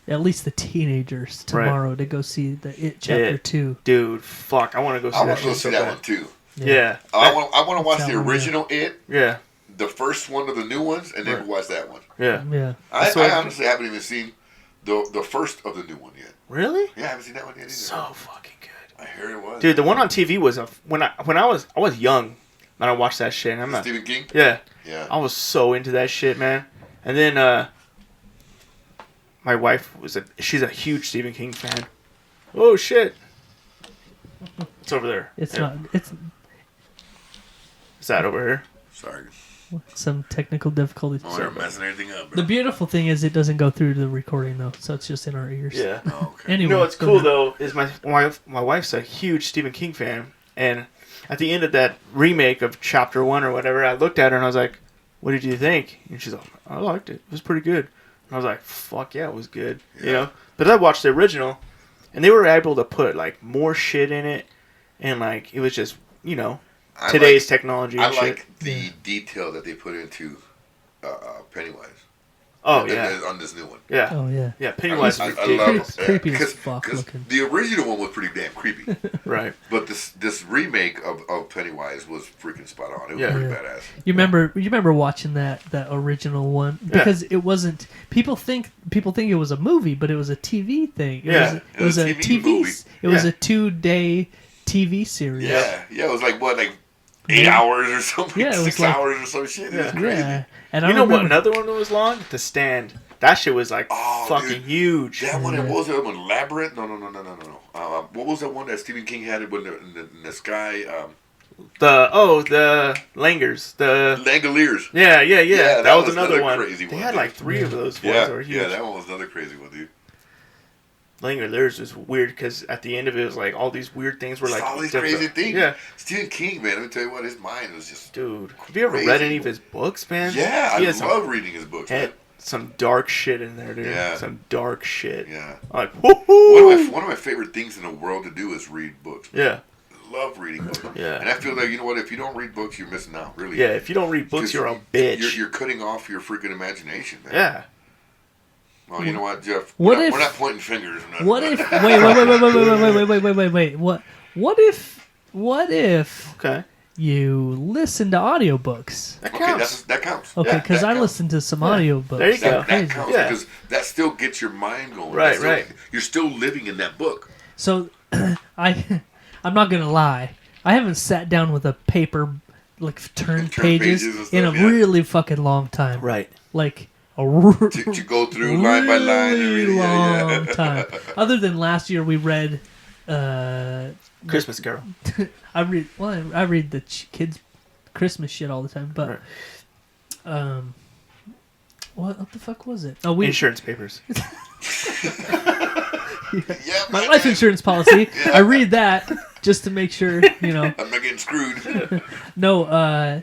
at least the teenagers Right. tomorrow to go see the It Chapter It. 2. dude, fuck. I want to go see I that want to go shit see so that bad. one too. Yeah. I want to watch That's the how we original It, Yeah. the first one of the new ones, and then Right. watch that one. Yeah. Yeah. That's I what- honestly haven't even seen the first of the new one yet. Really? Yeah, I haven't seen that one yet either. So fucking good. I hear it was. Dude, the one on TV was when I was young when I watched that shit. And I'm not. Stephen King. Yeah. Yeah. I was so into that shit, man. And then my wife she's a huge Stephen King fan. Oh shit. It's over there. It's Yeah. not it's Is that over here? Sorry. some technical difficulties. Oh, they're messing everything up. The Bro. beautiful thing is it doesn't go through the recording though, so it's just in our ears. Yeah. Oh, okay. Anyway, You know what's go cool ahead. though is my wife's a huge Stephen King fan, and at the end of that remake of Chapter 1 or whatever, I looked at her and I was like, "What did you think?" And she's like, "I liked it. It was pretty good." And I was like, "Fuck yeah, it was good." You Yeah. know. But I watched the original, and they were able to put like more shit in it, and like it was just I today's technology and I shit. like the detail that they put into Pennywise. Oh And- yeah, and on this new one. yeah, Oh yeah. yeah. Pennywise I is love ridiculous. it. Creepy as Cause, fuck 'cause looking. the original one was pretty damn creepy. Right. But this remake of Pennywise was freaking spot on. It was Yeah. pretty Yeah. badass. You remember watching that original one because it wasn't people think it was a movie, but it was a TV thing. Yeah. It was a TV. movie. It was Yeah. a 2-day TV series. Yeah, yeah. It was like what, like 8 hours or something, Yeah, it was 6 like- hours or some shit. It was Yeah. crazy. Yeah. And I You know what? remember, Another one that was long. The Stand. That shit was like Oh, fucking dude. huge. That one, Yeah. what was the other one? Labyrinth? No. What was that one that Stephen King had when in the sky? The Langers. The Langoliers. yeah. Yeah, that was another one. crazy They one, had dude. like 3 of those ones Yeah, that were huge. yeah, that one was another crazy one, dude. Langers was weird because at the end of it was like all these weird things were like all these different. crazy things. Yeah, Stephen King, man, let me tell you what, his mind was just. dude. Have you ever Crazy. read any of his books, man? Yeah, He I has love reading his books. had Man. some dark shit in there, dude. Yeah. Some dark shit. Yeah. Like woohoo. One of my favorite things in the world to do is read books. Man. Yeah, I love reading books. Yeah. And I feel like, you know what, if you don't read books, you're missing out, really. yeah. If you don't read books, 'Cause you're a bitch. You're cutting off your freaking imagination, man. Yeah. Well, you know what, Jeff? What we're if- not, we're not pointing fingers. what if wait. What if Okay. you listen to audiobooks? That Okay, counts. that counts. Okay, Yeah, because that I counts. listen to some audiobooks. There you go. That Crazy. counts Yeah. because that still gets your mind going. Right, That's still- right. You're still living in that book. So I'm not gonna lie. I haven't sat down with a paper like turned Turn pages pages and in a stuff, yeah. really fucking long time. Right. Like a To go through line by line and really read it. Yeah, long yeah. time. Other than last year, we read. Christmas Carol. I read the kids' Christmas shit all the time, but Right. what the fuck was it? Oh, we Insurance papers. Yeah, my man, life man. insurance policy. I read that just to make sure, you know. I'm not getting screwed. No,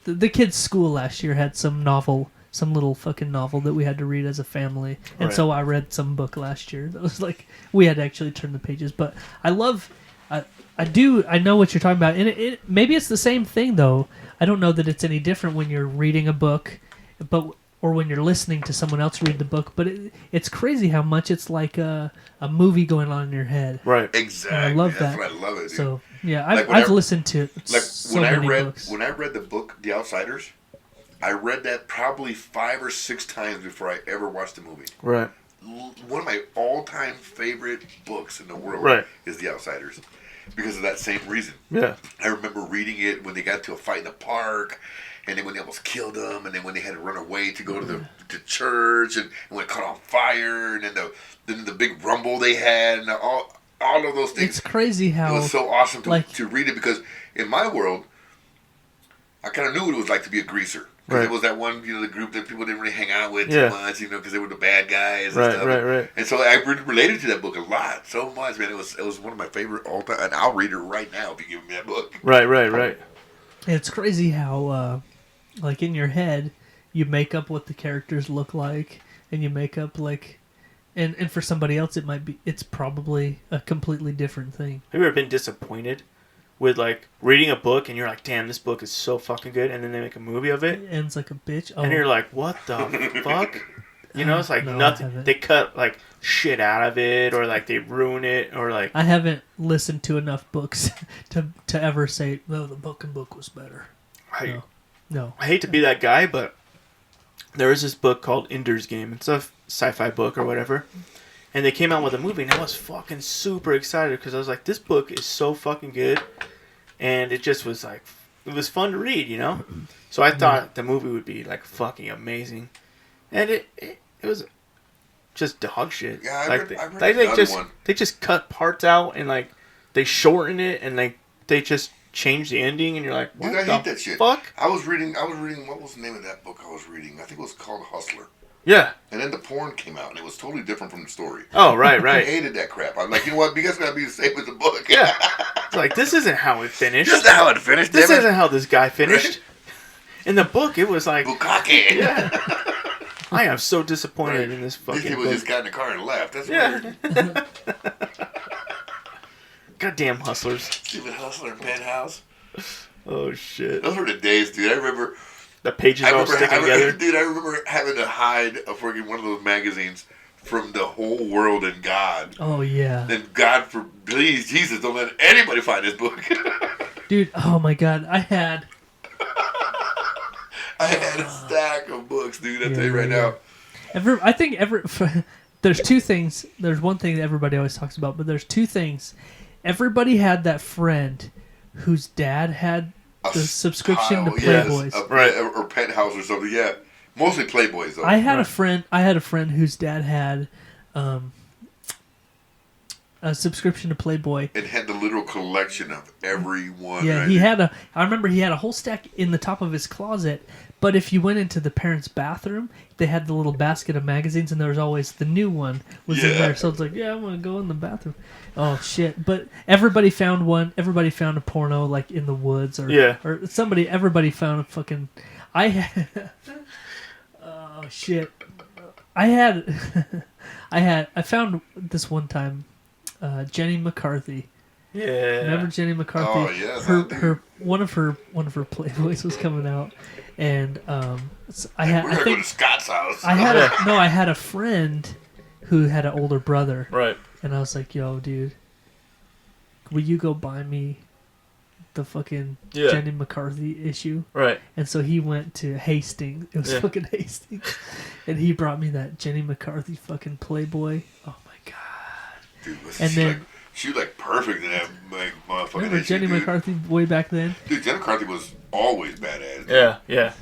the kids' school last year had some little fucking novel that we had to read as a family, and Right. so I read some book last year that was like we had to actually turn the pages. But I know what you're talking about, and maybe it's the same thing though. I don't know that it's any different when you're reading a book, but or when you're listening to someone else read the book. But it's crazy how much it's like a movie going on in your head. Right. Exactly. And I love That's that. what I love it, dude. So yeah, Like I've listened to like so many books. when I read the book The Outsiders, I read that probably 5 or 6 times before I ever watched the movie. Right. One of my all-time favorite books in the world Right. is The Outsiders, because of that same reason. Yeah. I remember reading it when they got to a fight in the park, and then when they almost killed him, and then when they had to run away to go to church, and when it caught on fire, and then the big rumble they had, and all of those things. It's crazy how it was so awesome to read it, because in my world, I kind of knew what it was like to be a greaser. Because Right. it was that one, the group that people didn't really hang out with Yeah. too much, because they were the bad guys and Right, stuff. right. And so I related to that book a lot, so much, man. It was one of my favorite all time, and I'll read it right now if you give me that book. Right. it's crazy how like in your head you make up what the characters look like, and you make up like, and for somebody else it's probably a completely different thing. Have you ever been disappointed with like reading a book and you're like, damn, this book is so fucking good, and then they make a movie of it, It ends like a bitch. Oh, and you're like, what the fuck? You know, it's like No, I nothing. haven't. They cut like shit out of it, or like they ruin it, or like I haven't listened to enough books to book say, no, the book was better. No. I hate to be that guy, but there is this book called Ender's Game. It's a sci-fi book or whatever. And they came out with a movie, and I was fucking super excited because I was like, this book is so fucking good. And it just was like, it was fun to read, you know? So I thought the movie would be like fucking amazing. And it was just dog shit. Yeah, I like read they another just one. they just cut parts out, and like they shorten it, and like they just change the ending, and you're like, what Dude, I the hate that shit. fuck? I was reading. What was the name of that book I was reading? I think it was called Hustler. Yeah. And then the porn came out, and it was totally different from the story. Oh, right. I hated that crap. I'm like, you know what? You guys gotta be the same as the book. Yeah. It's like, this isn't how it finished. That's not how it finished. This damn it. isn't how this guy finished. In the book, it was like, Bukkake. yeah. I am so disappointed in this These fucking people book. just got in the car and left. That's Yeah. weird. Goddamn hustlers. Stupid Hustler and Penthouse. Oh, shit. Those were the days, dude. I remember. The pages all sticking together. Dude, I remember having to hide a freaking one of those magazines from the whole world and God. Oh yeah. And God, please, Jesus, don't let anybody find this book. Dude, oh my god, I had a stack of books, dude. I'll tell you right now. there's two things. There's one thing that everybody always talks about, but there's two things. Everybody had that friend whose dad had the subscription to Playboys. Right. Or Penthouse or something, yeah. Mostly Playboys, though. I had a friend whose dad had a subscription to Playboy. It had the literal collection of every one. Yeah, right? I remember he had a whole stack in the top of his closet, but if you went into the parents' bathroom, they had the little basket of magazines, and there was always the new one was in there. So it's like, yeah, I'm going to go in the bathroom. Oh, shit. But everybody found one. Everybody found a porno, like, in the woods. Or everybody found a fucking... oh, shit. I found this one time, Jenny McCarthy. Yeah. Remember Jenny McCarthy? Oh, yes. One of her Playboys was coming out, and I We're going to go to Scott's house. I had a friend who had an older brother, Right. and I was like, "Yo, dude, will you go buy me the fucking Jenny McCarthy issue?" Right. And so he went to Hastings. It was fucking Hastings, and he brought me that Jenny McCarthy fucking Playboy. Oh my god! Dude, And then she was like perfect in that motherfucking remember issue, Jenny dude. McCarthy way back then? Dude, Jenny McCarthy was always badass. Yeah. Yeah.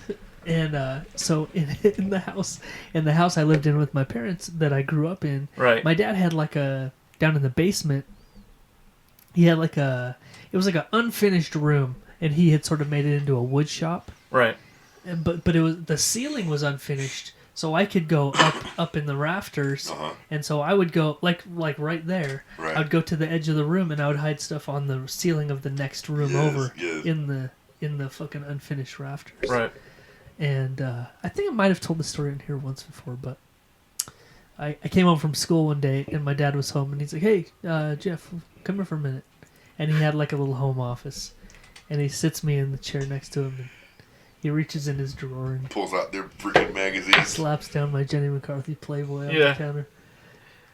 And so in the house I lived in with my parents that I grew up in, Right. my dad had like down in the basement, he had it was like an unfinished room, and he had sort of made it into a wood shop. Right. But the ceiling was unfinished, so I could go up in the rafters, and so I would go like right there. Right. I would go to the edge of the room, and I would hide stuff on the ceiling of the next room over in the fucking unfinished rafters. Right. And I think I might have told the story in here once before, but I came home from school one day, and my dad was home, and he's like, "Hey, Jeff, come here for a minute." And he had like a little home office, and he sits me in the chair next to him, and He reaches in his drawer and Pulls out their freaking magazines. slaps down my Jenny McCarthy Playboy on Yeah. the counter.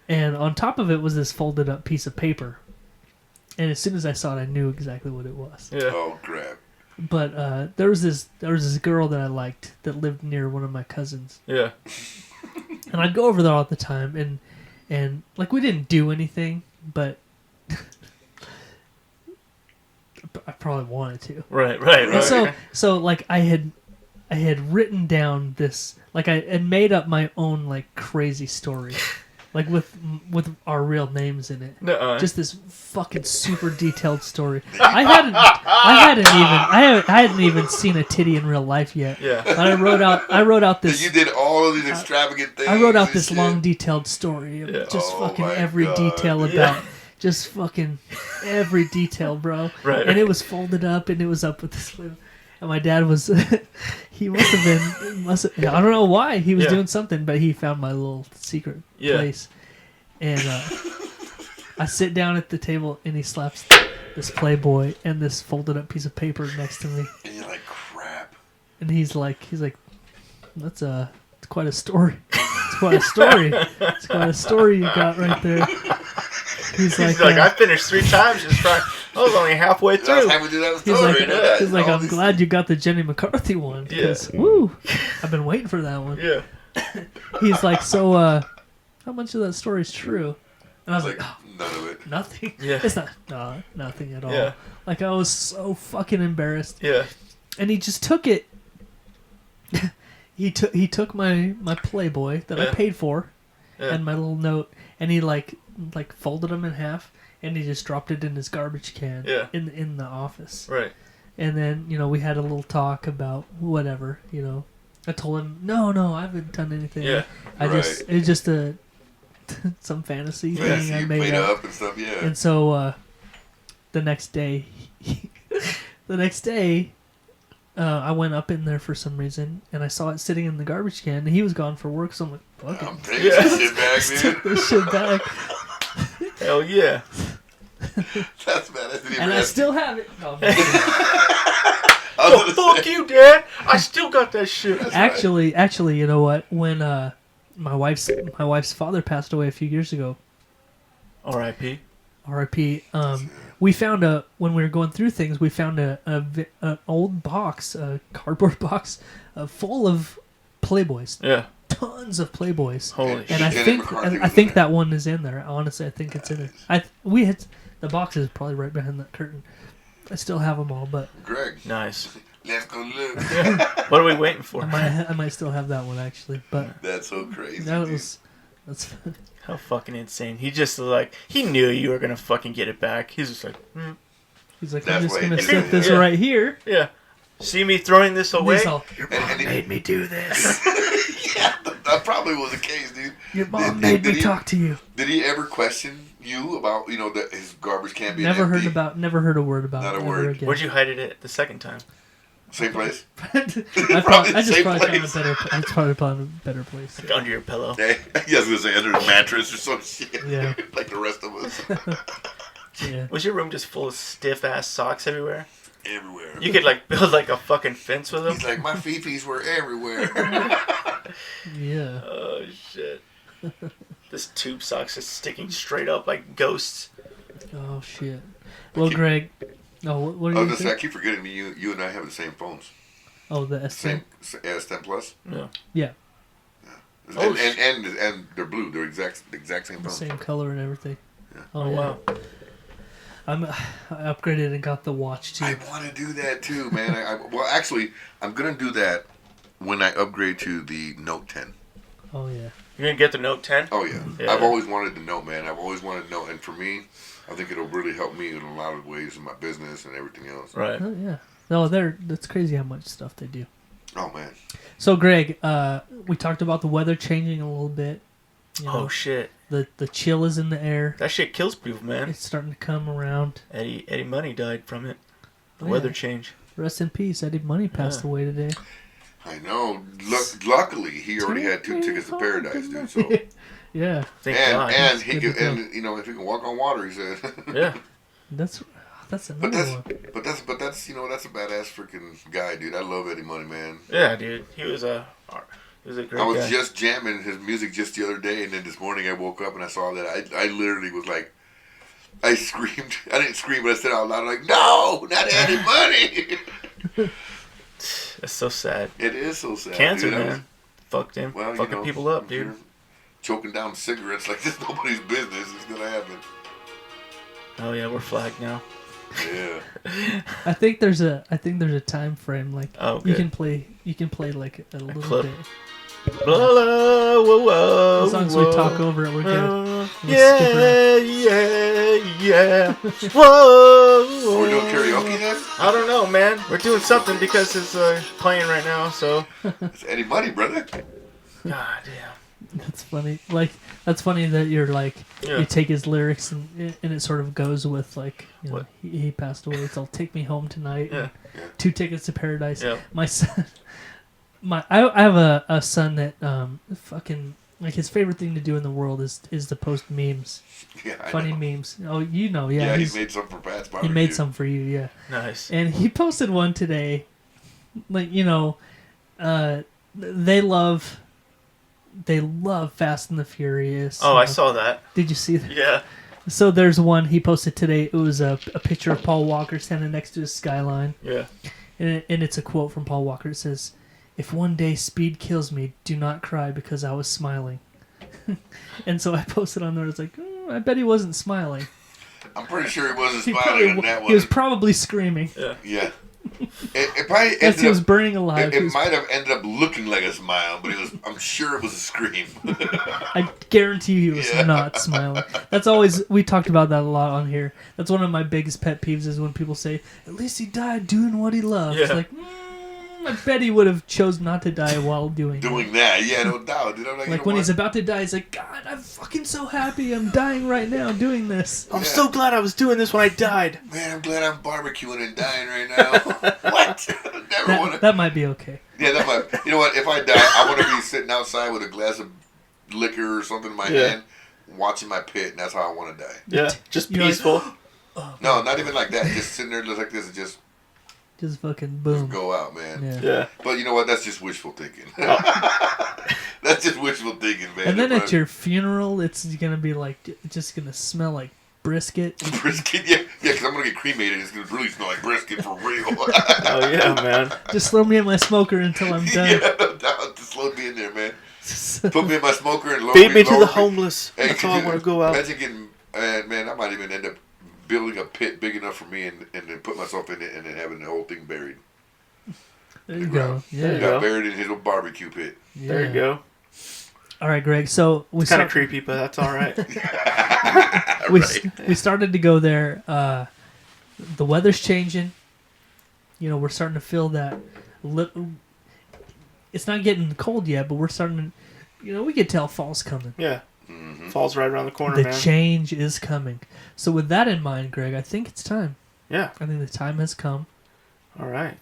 And on top of it was this folded up piece of paper. And as soon as I saw it, I knew exactly what it was. Yeah. Oh crap! But there was this girl that I liked that lived near one of my cousins. Yeah. And I'd go over there all the time, and like we didn't do anything, but I probably wanted to. Right. And so like I had written down this, like I had made up my own like crazy story, like with our real names in it. Nuh-uh. Just this fucking super detailed story. I hadn't even seen a titty in real life yet. Yeah. But I wrote out this. You did all of these extravagant things. I wrote out and this shit. long detailed story of Yeah. just Oh fucking my every God, detail dude. about just fucking every detail, bro. Right. And it was folded up, and it was up with this little. And my dad was, he must have been, I don't know why he was Yeah. doing something, but he found my little secret Yeah. place. And I sit down at the table, and he slaps this Playboy and this folded up piece of paper next to me. And you're like, crap. And he's like, that's it's quite a story. It's quite a story. It's quite a story you got right there. He's like, I finished 3 times just trying. I was only halfway Last through. time we did that he's story, like, I know that. he's like, All I'm these- glad you got the Jenny McCarthy one. Because, woo, I've been waiting for that one. Yeah. He's like, so, how much of that story is true? And I was like, oh, None of it. nothing. Yeah. It's not, nothing at all. Yeah. Like, I was so fucking embarrassed. Yeah. And he just took it. He took my Playboy that I Yeah. paid for, Yeah. and my little note, and he like folded them in half, and he just dropped it in his garbage can. Yeah. In the office. Right. And then we had a little talk about whatever. I told him no, I haven't done anything. Yeah. It's just a some fantasy Yeah, thing so I you made up. and stuff, yeah. And so the next day, I went up in there for some reason, and I saw it sitting in the garbage can, and he was gone for work, so I'm like, fuck I'm it. taking Yeah. this shit back, Took dude. this shit back, Hell yeah. That's bad. I didn't even and I ask still have it. No, I'm you. just kidding. I was Oh, gonna fuck say- you, Dad. I still got that shit. actually, you know what? When my wife's father passed away a few years ago, R.I.P. R.I.P. We found when we were going through things, we found an old box, a cardboard box, full of Playboys, Yeah. tons of Playboys. Holy And I shit. Jenny think McCarthy I was think in there. that one is in there. Honestly, I think it's in there. The box is probably right behind that curtain. I still have them all, but Greg, Nice. let's go look. What are we waiting for? I might still have that one actually. But That's so crazy. that's How fucking insane. He just he knew you were gonna fucking get it back. He's just like, he's like, That's I'm just why he gonna did sit it. this Yeah. right here. yeah. See me throwing this away? He's all, your mom and he- made me do this. Yeah, that probably was the case, dude. Your mom Did- made did me he- talk to you. Did he ever question you about that his garbage can be Never empty? never heard a word about Not it a ever word. again. Where'd you hide it at the second time? Same place? I Probably just same probably found a place. better. I probably found a better place. Like under your pillow. Hey, yeah, I was gonna say under the mattress or some shit. Yeah. Like the rest of us. Yeah. Was your room just full of stiff ass socks everywhere? Everywhere. You could build a fucking fence with them? He's like, my fifis were everywhere. Yeah. Oh shit. This tube socks is sticking straight up like ghosts. Oh shit. Well, Greg. Oh, what I are was you gonna say, I saying? keep forgetting you and I have the same phones. Oh, the S10. Same S10 Plus. Yeah. Yeah, Oh, and they're blue. They're exact same the phone. same color and everything. Yeah. Oh, Oh yeah. wow. I upgraded and got the watch too. I want to do that too, man. Well, actually, I'm gonna do that when I upgrade to the Note 10. Oh yeah. You're gonna get the Note 10? Oh yeah. Yeah. I've always wanted the Note, man. I've always wanted Note, and for me, I think it'll really help me in a lot of ways in my business and everything else. Right. Oh yeah. No, that's crazy how much stuff they do. Oh man. So Greg, we talked about the weather changing a little bit. You know, Oh shit. the chill is in the air. That shit kills people, man. It's starting to come around. Eddie Money died from it. The Oh, weather yeah. change. Rest in peace. Eddie Money passed Yeah. away today. I know. Luckily, he already had 2 tickets to paradise, dude. So Yeah, Thank God. and Good he to can, know. and if he can walk on water, he said. Yeah. that's That's But another that's one. that's that's a badass freaking guy, dude. I love Eddie Money, man. Yeah, dude. He was a great I was guy. just jamming his music just the other day, and then this morning I woke up and I saw that. I literally was like, I screamed. I didn't scream, but I said out loud, like, "No, not Eddie Money." That's so sad. It is so sad. Cancer, dude. man. Fucked him. Well, fucking people up, dude. you're choking down cigarettes like this nobody's business. It's gonna happen. Oh yeah, we're flagged now. Yeah. I think there's a time frame. Like Oh, you good. can play like a little clip. bit. Blah, blah, whoa, whoa, As long as we talk over it, we're good. We'll yeah. Whoa. Are we doing karaoke then? I don't know, man. We're doing something because it's playing right now. So. It's Eddie Money, brother. God damn. That's funny. Like that's funny that you're like Yeah. you take his lyrics and it sort of goes with like you know What? he passed away. It's all "Take Me Home Tonight." Yeah. And 2 Tickets to Paradise. Yeah. My son, I have a son that fucking like his favorite thing to do in the world is to post memes, Yeah, I funny know. memes. Oh, you know, Yeah, yeah. he he's- made some for PHATZZ he Barbecue. made some for you, yeah. Nice. And he posted one today, like they love Fast and the Furious. Oh, I saw that. Did you see that? Yeah. So there's one he posted today. It was a picture of Paul Walker standing next to his skyline, Yeah. and it's a quote from Paul Walker. It says, "If one day speed kills me, do not cry because I was smiling." And so I posted on there. It's like, I bet he wasn't smiling. I'm pretty sure he wasn't He smiling on that he was one. probably screaming. Yeah. It probably Yes, ended he was up. burning alive. It He was- might have ended up looking like a smile, but I'm sure it was a scream. I guarantee he was Yeah. not smiling. That's always, we talked about that a lot on here. That's one of my biggest pet peeves is when people say, at least he died doing what he loves. Yeah. Like, I bet he would have chose not to die while doing Doing that, yeah, no doubt. Dude, I'm like, Like when he's about to die, he's like, God, I'm fucking so happy I'm dying right now doing this. I'm so glad I was doing this when I died. man, I'm glad I'm barbecuing and dying right now. What? Never want to. That might be okay. Yeah, that might. You know what? If I die, I want to be sitting outside with a glass of liquor or something in my Yeah. hand, watching my pit, and that's how I want to die. Yeah. Just You're like, peaceful. No, not even like that. Just sitting there just like this and just Just fucking boom. go out, man. Yeah. Yeah. But you know what? That's just wishful thinking. That's just wishful thinking, man. And then But- at your funeral, it's gonna be like, just gonna smell like brisket. brisket, yeah, because I'm gonna get cremated. It's gonna really smell like brisket for real. Oh yeah, man. Just throw me in my smoker until I'm done. Yeah, no doubt. Just load me in there, man. Put me in my smoker and lower Feed me to lower the homeless. Hey, That's could all I you want to go out. Imagine getting, man, I might even end up building a pit big enough for me and then put myself in it and then having the whole thing buried. There you go. There you Yeah. go. Got buried in his little barbecue pit. There you go. All right, Greg. So we It's kind of start- creepy, but that's all right. we started to go there. The weather's changing. You know, we're starting to feel that. It's not getting cold yet, but we're starting to. You know, we can tell fall's coming. Yeah. Mm-hmm. Fall's right around the corner, The man. change is coming. So with that in mind, Greg, I think it's time. Yeah. I think the time has come. All right.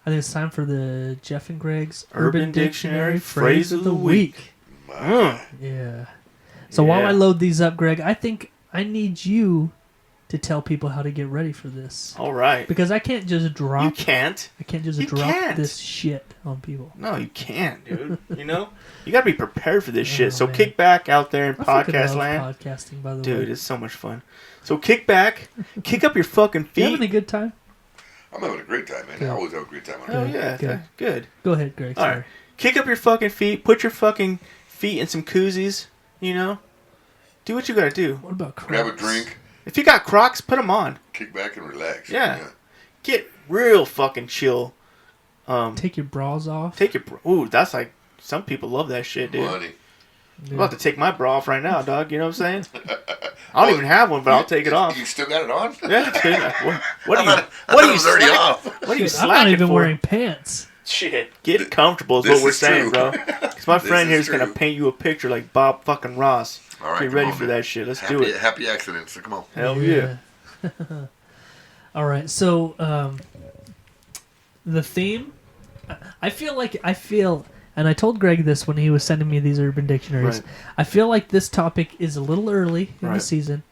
I think it's time for the Jeff and Greg's Urban Dictionary Phrase of the Week. Yeah. So while Yeah. I load these up, Greg, I think I need you to tell people how to get ready for this. All right. Because I can't just You drop can't. You drop can't. this shit on people. No, you can't, dude. You know? You got to be prepared for this Oh, shit. So man. kick back out there in I fucking podcast love land. podcasting, by the Dude, way. it's so much fun. So kick back. Kick up your fucking You having a feet. good time? I'm having a great time, man. Good. I always have a great time on Oh, it. yeah. Good. Good. Go ahead, Greg. All Sorry. right. Kick up your fucking feet. Put your fucking feet in some koozies. You know? Do what you got to do. What about Crocs? Grab a drink, If you got Crocs, put them on. kick back and relax. Yeah. Get real fucking chill. Take your bras off. Take your... Ooh, that's like... Some people love that shit, dude. Money. I'm about to take my bra off right now, dog. You know what I'm saying? I don't even have one, but I'll take it off. You still got it on? Yeah, dude. What are you? I What thought are it you was already slacking? off. What are you Dude, I'm slacking not even for? wearing pants. Shit. Get comfortable is This what we're is saying, true. bro. Because my This friend here is is gonna true. paint you a picture like Bob fucking Ross. All right, Get come ready on, for man. that shit. Let's Happy, do it. Happy accident. So come on. Hell yeah. All right. So the theme. I feel, and I told Greg this when he was sending me these urban dictionaries. Right. I feel like this topic is a little early in the Right. season.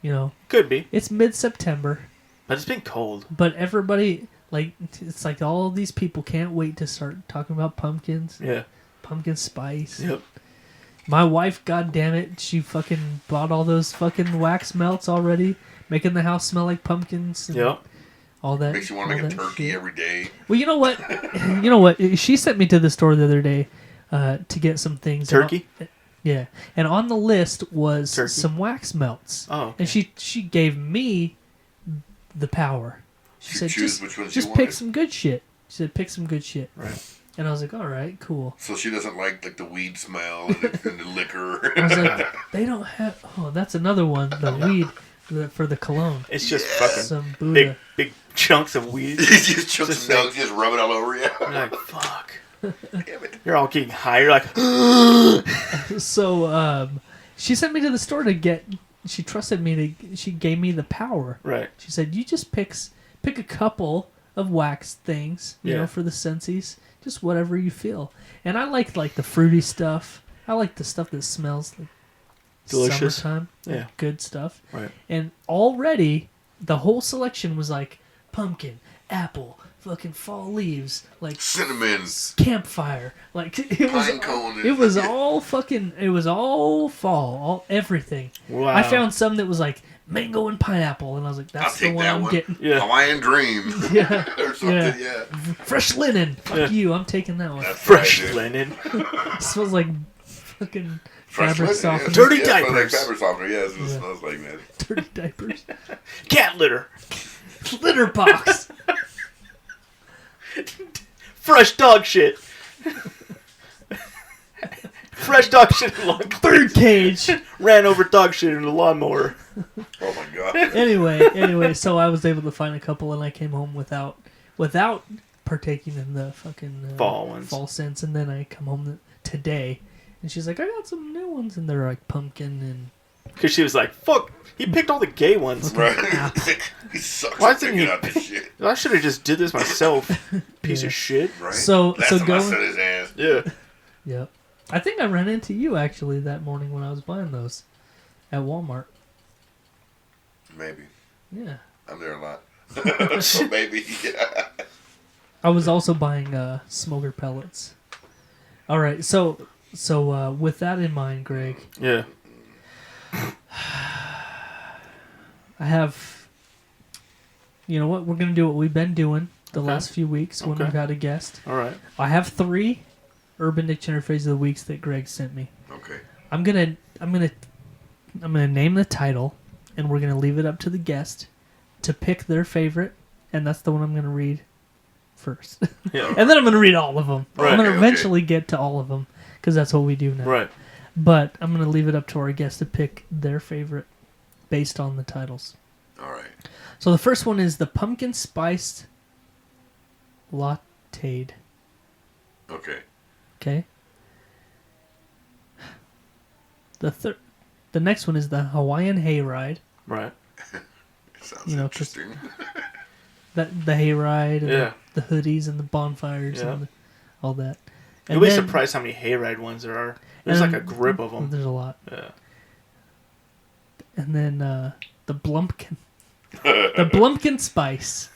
You know, Could be. it's mid-September. But it's been cold. But everybody, like, it's like all these people can't wait to start talking about pumpkins. Yeah. Pumpkin spice. Yep. My wife, goddammit, she fucking bought all those fucking wax melts already, making the house smell like pumpkins. And Yep. all that. Makes you want to all make a that turkey shit. every day. Well, you know what? You know what? She sent me to the store the other day to get some things. Turkey? Yeah. And on the list was Turkey? some wax melts. Oh, okay. And she gave me the power. She You said, choose which ones you just pick wanted. some good shit. She said, pick some good shit. Right. And I was like, all right, cool. So she doesn't like the weed smell and the liquor. I was like, they don't have... Oh, that's another one. The weed for the cologne. It's just fucking Some Buddha. big chunks of weed. You just choke Just some like- milk, just rub it all over you. You're like, fuck. Damn it. You're all getting high. You're like, So she sent me to the store to get... She trusted me to... She gave me the power. right. She said, you just pick a couple of wax things, you Yeah. know, for the sensies. Just whatever you feel. And I like the fruity stuff. I like the stuff that smells like Delicious. summertime. Yeah. Good stuff. Right. And already, the whole selection was like pumpkin, apple, fucking fall leaves, like Cinnamon. campfire. Like it was, Pine cone. it was all fucking. It was all fall, all everything. Wow. I found some that was like mango and pineapple, and I was like, I'll "That's the take one that I'm one. getting." Yeah. Hawaiian Dream. Yeah, or something, yeah. fresh linen. Fuck Yeah. you, I'm taking that one. That's Fresh right, dude. linen. It smells like fucking Fresh fabric linen, yeah. softener, Dirty Yeah, it smells diapers. Like fabric softener, yeah, that's what it Yeah. smells like, man. dirty diapers, Cat litter. litter box. Fresh dog shit. Fresh dog shit in the lawn. Bird cage. Ran over dog shit in the lawnmower. Oh my god. Anyway, so I was able to find a couple, and I came home without partaking in the fucking Fall ones. fall scents, and then I come home today, and she's like, I got some new ones, and they're like pumpkin and Because she was like, fuck, he picked all the gay ones. Right? He sucks Why at didn't picking he out this shit. I should have just did this myself. Piece Yeah. of shit. Right? So- Last so time I going- set his ass. Yeah. Yep. I think I ran into you actually that morning when I was buying those at Walmart. Maybe. Yeah. I'm there a lot. So maybe, yeah. I was also buying smoker pellets. All right, so with that in mind, Greg, Yeah. I have. You know what? We're gonna do what we've been doing the Okay. last few weeks when Okay. we've had a guest. All right. I have 3 Urban Dictionary phrases of the weeks that Greg sent me. Okay. I'm gonna name the title, and we're gonna leave it up to the guest to pick their favorite, and that's the one I'm gonna read first. Yeah. And then I'm gonna read all of them. Right. I'm gonna Okay, eventually get to all of them because that's what we do now. Right. But I'm gonna leave it up to our guest to pick their favorite based on the titles. All right. So the first one is the pumpkin spiced latte'd. Okay. Okay. The next one is the Hawaiian hayride. Right. Sounds You know, 'cause- interesting. The hayride and Yeah. the hoodies and the bonfires Yeah. and all that. You'll be surprised how many hayride ones there are. There's like a grip of them. There's a lot. Yeah. And then the Blumpkin. The Blumpkin spice.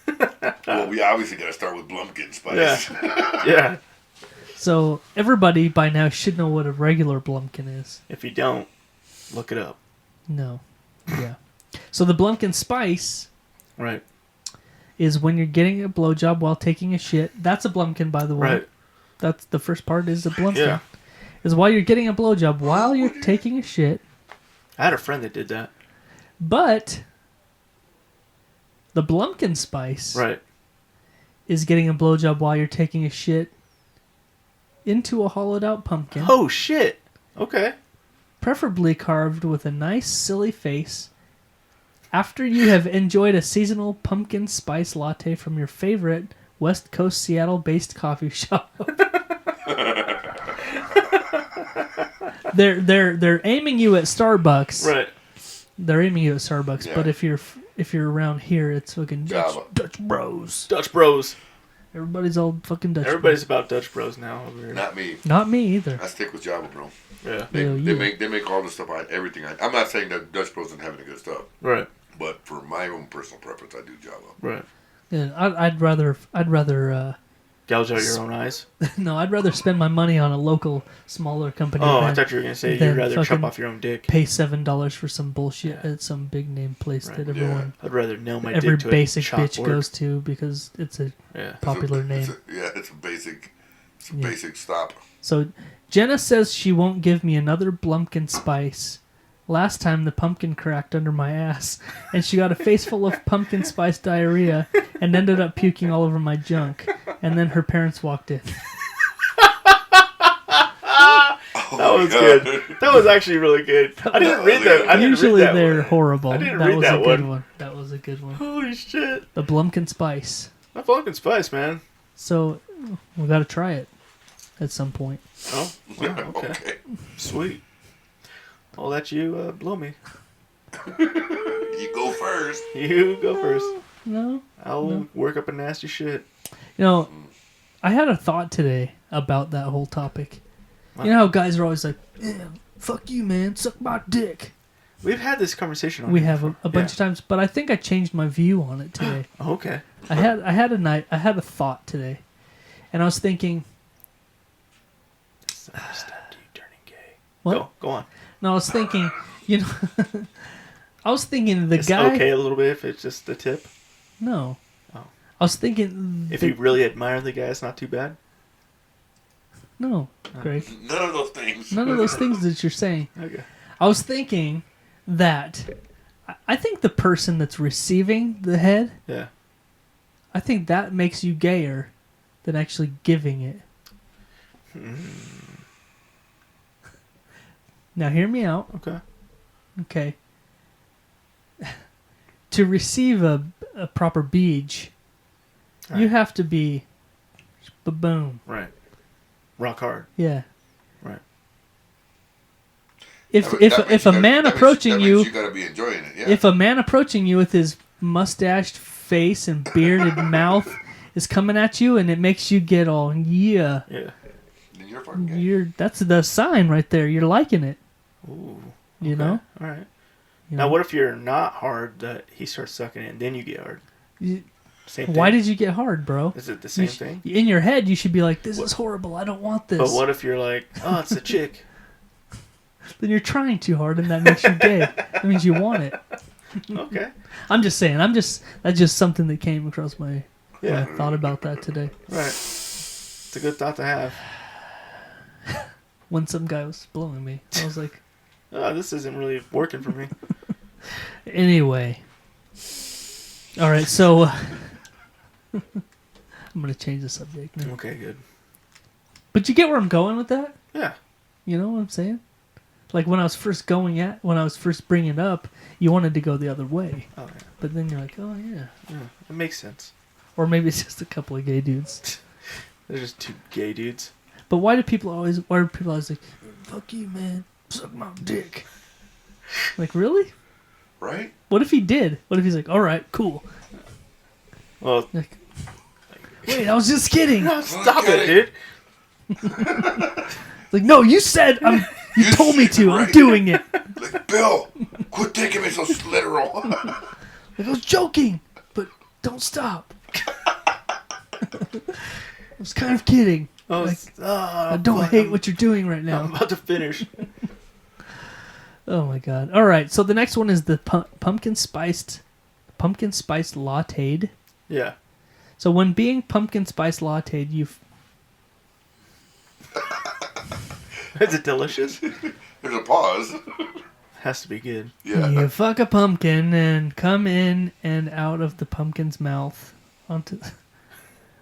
Well, we obviously got to start with Blumpkin spice. Yeah. So everybody by now should know what a regular Blumpkin is. If you don't, look it up. No. Yeah. So the Blumpkin spice Right. is when you're getting a blowjob while taking a shit. That's a Blumpkin, by the way. Right. That's the first part is a Blumpkin. Yeah. Is while you're getting a blowjob while you're taking a shit. I had a friend that did that. But the Blumpkin spice Right. is getting a blowjob while you're taking a shit into a hollowed out pumpkin. Oh shit. Okay. Preferably carved with a nice silly face after you have enjoyed a seasonal pumpkin spice latte from your favorite West Coast Seattle based coffee shop. They're aiming you at Starbucks. Right. They're aiming you at Starbucks, Yeah. but if you're around here, it's fucking Java. Dutch Bros. Dutch Bros. Everybody's all fucking Dutch. Everybody's about Dutch Bros now over here. Not me. Bros. Not me either. I stick with Java, bro. Yeah. They, Yeah, they you. make all the stuff. I'm not saying that Dutch Bros isn't having the good stuff. Right. But for my own personal preference, I do Java. Right. Yeah, I'd rather Gouge out your own eyes. no, I'd rather spend my money on a local smaller company. Oh, I than thought you were gonna say then you'd rather chop fucking off your own dick. pay $7 for some bullshit Yeah. at some big name place Right. that everyone, I'd rather nail my every dick to basic a bitch chalkboard. goes to because it's a Yeah. popular name. It's a basic. It's a Yeah. basic stop. So Jenna says she won't give me another Blumpkin spice. Last time the pumpkin cracked under my ass, and she got a face full of pumpkin spice diarrhea and ended up puking all over my junk. And then her parents walked in. That was good. That was actually really good. I didn't read that. I didn't Usually read that they're one. horrible. I didn't that read was that a good one. one. That was a good one. Holy shit. The Blumpkin spice. Not pumpkin spice, man. So we got to try it at some point. Oh, wow, okay. Sweet. I'll let you blow me. You go first. You go first. No. I'll work up a nasty shit. You know, I had a thought today about that whole topic. What? You know how guys are always like, yeah, fuck you, man, suck my dick. We've had this conversation on We here have before. a bunch of times, but I think I changed my view on it today. Oh, okay. I had a thought today, and I was thinking, It's the first step to you turning gay. what? Go on. No, I was thinking, you know, I was thinking the It's guy. okay a little bit if it's just the tip. No. Oh. I was thinking. If you really admire the guy, it's not too bad. No, Greg. None of those things. None of those things that you're saying. Okay. I was thinking that I think the person that's receiving the head, Yeah. I think that makes you gayer than actually giving it. Now hear me out. Okay. Okay. To receive a proper beach, you Right. have to be boom. Right. Rock hard. Yeah. Right. If That means if you a gotta- man that means- approaching that means you, you got to be enjoying it. Yeah. if a man approaching you with his mustached face and bearded mouth is coming at you and it makes you get all Yeah. then you're fucking gay. that's the sign right there. You're liking it. Ooh. You okay. know? All right. You Now, know? what if you're not hard that he starts sucking it and then you get hard? Same thing. Why did you get hard, bro? Is it the same You thing? in your head, you should be like, "This is horrible. I don't want this." But what if you're like, oh, it's a chick? Then you're trying too hard, and that makes you gay. That means you want it. Okay. I'm just saying. That's just something that came across my. Yeah. I thought about that today Right. It's a good thought to have. when some guy was blowing me. I was like, Oh, this isn't really working for me. anyway. All right, so I'm gonna change the subject now. Okay, good. But you get where I'm going with that? Yeah. You know what I'm saying? Like when I was first bringing it up, you wanted to go the other way, Oh, yeah. but then you're like, oh yeah, Yeah. It makes sense. or maybe it's just a couple of gay dudes. They're just two gay dudes. But why are people always like, fuck you, man, suck my dick? Like, really? Right? What if he did? What if he's like, all right, cool. Well, Like, wait, I was just kidding. no, stop it, dude. Like, no, you said you told me to. I'm right. doing it. Like, Bill, quit taking me so literal. Like, I was joking, but don't stop. I was kind of kidding. Oh, Like, I I'm don't fuck- hate what you're doing right I'm now. about to finish. Oh my god! All right, so the next one is the pumpkin spiced latte'd. Yeah. So when being pumpkin spice latte'd, you Is it delicious? There's a pause. Has to be good. Yeah. you fuck a pumpkin and come in and out of the pumpkin's mouth onto.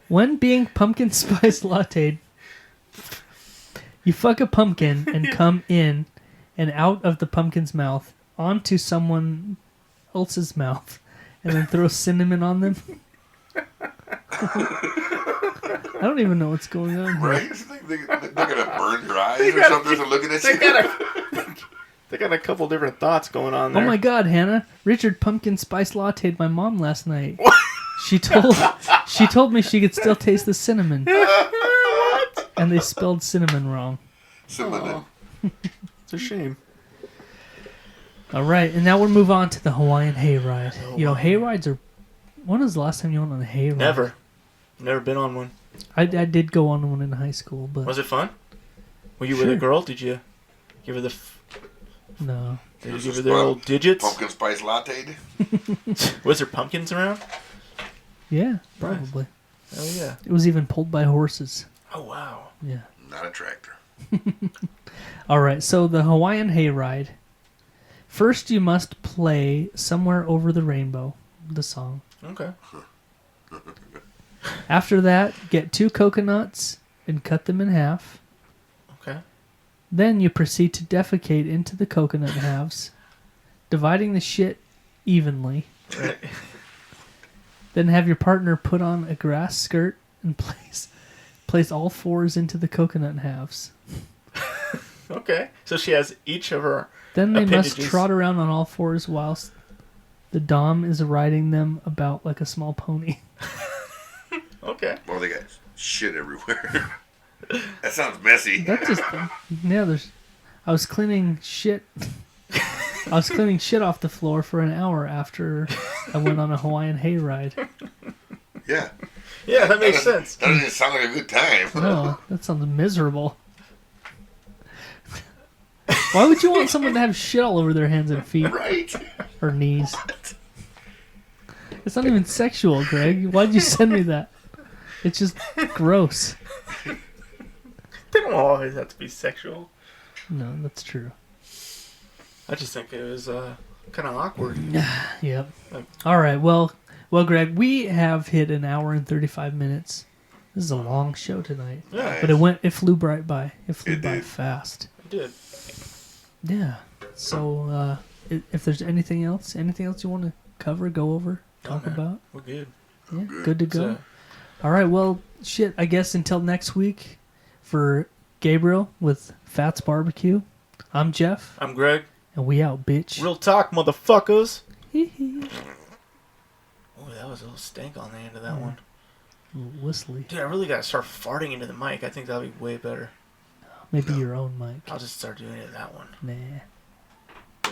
When being pumpkin spice latte'd, you fuck a pumpkin and come in and out of the pumpkin's mouth onto someone else's mouth, and then throw cinnamon on them. I don't even know what's going on here. Right? They're gonna burn your eyes or something for looking at you. They got a couple different thoughts going on Oh there. my god, Hannah! Richard pumpkin spice latte'd my mom last night. She told me she could still taste the cinnamon, and they spelled cinnamon wrong. Cinnamon. It's a shame. All right, and now we'll move on to the Hawaiian hayride. You know, hayrides are. When was the last time you went on a hayride? Never been on one. I did go on one in high school, but Was it fun? Were you with a girl? Did you give her the? No. Did you give her the old digits? Pumpkin spice latte. Was there pumpkins around? Yeah, probably. Oh yeah. It was even pulled by horses. Oh wow. Yeah. Not a tractor. All right, so the Hawaiian hayride. First, you must play "Somewhere Over the Rainbow," the song. Okay. After that, get 2 coconuts and cut them in half. Okay. Then you proceed to defecate into the coconut halves, dividing the shit evenly. Right. Then have your partner put on a grass skirt and place all 4s into the coconut halves. Okay. So she has each of her. Then they must appendages. trot around on all 4s whilst the dom is riding them about like a small pony. Okay. Well, they got shit everywhere. That sounds messy. That's just yeah. I was cleaning shit. I was cleaning shit off the floor for an hour after I went on a Hawaiian hayride. Yeah. Yeah, that makes sense. That doesn't sound like a good time. No, that sounds miserable. Why would you want someone to have shit all over their hands and feet Right? or knees? It's not even sexual, Greg. Why'd you send me that? It's just gross. They don't always have to be sexual. No, that's true. I just think it was kind of awkward. Yep. All right. Well, Greg, we have hit an hour and 35 minutes. This is a long show tonight. Yeah, But it flew right by. It flew It by did. fast. I did. Yeah. So, if there's anything else you want to cover, go over, talk man. about, We're good. yeah, good to go. So, All right. Well, shit. I guess until next week, for Gabriel with PHATZZ BBQ, I'm Jeff, I'm Greg. and we out, bitch. Real talk, motherfuckers. Hee Oh, that was a little stank on the end of that one. Whistly. Dude, I really gotta start farting into the mic. I think that'll be way better. Maybe your own mic. I'll just start doing it in that one. Nah.